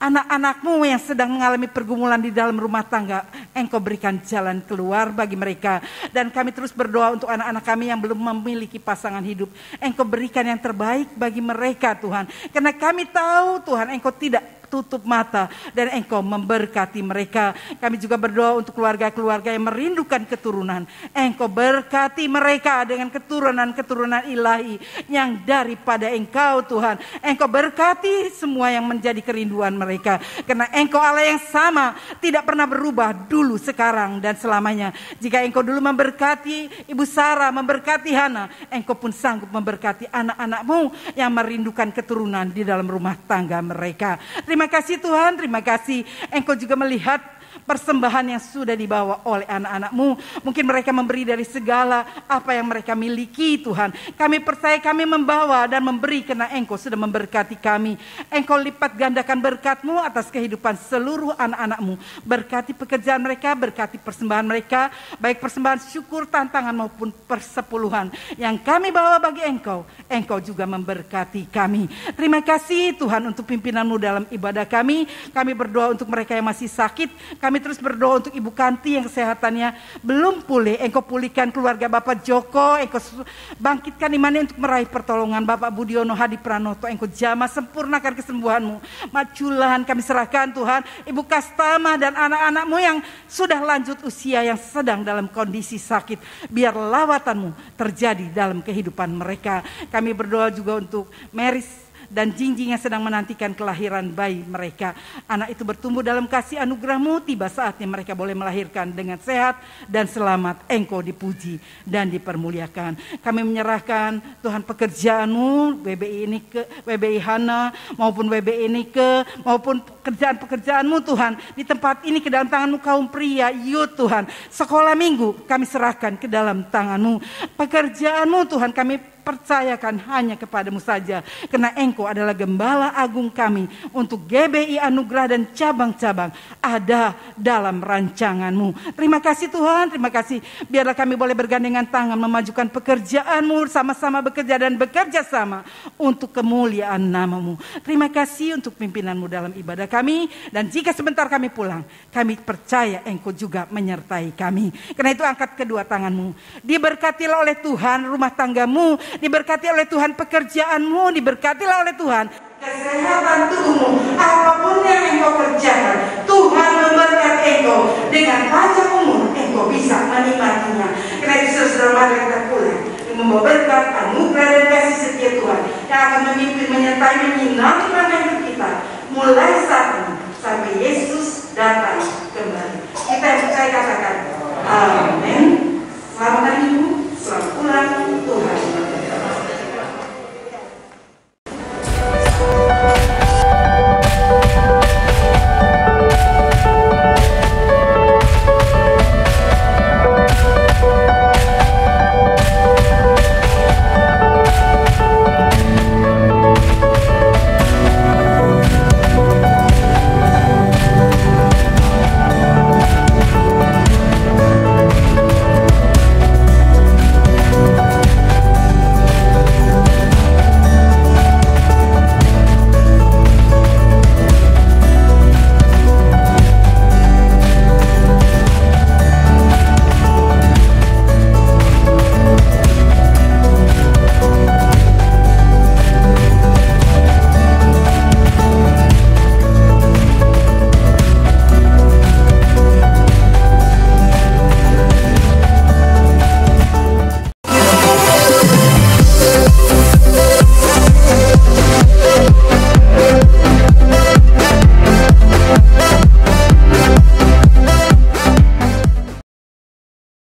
anak-anakmu yang sedang mengalami pergumulan di dalam rumah tangga. Engkau berikan jalan keluar bagi mereka. Dan kami terus berdoa untuk anak-anak kami yang belum memiliki pasangan hidup. Engkau berikan yang terbaik bagi mereka Tuhan. Karena kami tahu Tuhan, Engkau tidak tutup mata dan Engkau memberkati mereka. Kami juga berdoa untuk keluarga-keluarga yang merindukan keturunan. Engkau berkati mereka dengan keturunan-keturunan ilahi yang daripada Engkau Tuhan. Engkau berkati semua yang menjadi kerinduan mereka. Karena Engkau Allah yang sama, tidak pernah berubah dulu, sekarang dan selamanya. Jika Engkau dulu memberkati Ibu Sarah, memberkati Hana, Engkau pun sanggup memberkati anak-anak-Mu yang merindukan keturunan di dalam rumah tangga mereka. Terima kasih Tuhan, terima kasih Engkau juga melihat persembahan yang sudah dibawa oleh anak-anak-Mu. Mungkin mereka memberi dari segala apa yang mereka miliki Tuhan. Kami percaya kami membawa dan memberi karena Engkau sudah memberkati kami. Engkau lipat gandakan berkat-Mu atas kehidupan seluruh anak-anak-Mu. Berkati pekerjaan mereka, berkati persembahan mereka, baik persembahan syukur, tantangan maupun persepuluhan yang kami bawa bagi Engkau. Engkau juga memberkati kami. Terima kasih Tuhan untuk pimpinan-Mu dalam ibadah kami. Kami berdoa untuk mereka yang masih sakit. Kami terus berdoa untuk Ibu Kanti yang kesehatannya belum pulih. Engkau pulihkan keluarga Bapak Joko. Engkau bangkitkan imannya untuk meraih pertolongan. Bapak Budiono Hadi Pranoto, Engkau jamah sempurnakan kesembuhan-Mu. Maculahan kami serahkan Tuhan. Ibu Kastama dan anak-anak-Mu yang sudah lanjut usia, yang sedang dalam kondisi sakit. Biar lawatan-Mu terjadi dalam kehidupan mereka. Kami berdoa juga untuk Meris dan Jingjing yang sedang menantikan kelahiran bayi mereka. Anak itu bertumbuh dalam kasih anugerah-Mu, tiba saatnya mereka boleh melahirkan dengan sehat dan selamat. Engkau dipuji dan dipermuliakan. Kami menyerahkan Tuhan pekerjaan-Mu, WBI Hana maupun WBI Nike, maupun pekerjaan-pekerjaan-Mu Tuhan, di tempat ini ke dalam tangan-Mu kaum pria, youth Tuhan. Sekolah minggu kami serahkan ke dalam tangan-Mu. Pekerjaan-Mu Tuhan kami percayakan hanya kepadamu saja. Karena Engkau adalah Gembala Agung kami untuk GBI Anugerah dan cabang-cabang ada dalam rancangan-Mu. Terima kasih Tuhan, terima kasih. Biarlah kami boleh bergandengan tangan memajukan pekerjaan-Mu, sama-sama bekerja dan bekerja sama untuk kemuliaan nama-Mu. Terima kasih untuk pimpinan-Mu dalam ibadah kami. Dan jika sebentar kami pulang, kami percaya Engkau juga menyertai kami. Karena itu angkat kedua tangan-Mu. Diberkatilah oleh Tuhan rumah tangga-Mu, diberkati oleh Tuhan pekerjaan-Mu, diberkatilah oleh Tuhan kesehatan tubuhmu, apapun yang Engkau kerjakan. Tuhan memberkati Engkau dengan panjang umur, Engkau bisa menikmatinya. Karena itu saudara, mari kita pulang membawa berkat, anugerah dan kasih setia Tuhan yang akan memimpin, menyertai, menyinari langkah hidup kita mulai saat ini sampai Yesus datang kembali. Kita yang percaya katakan amin.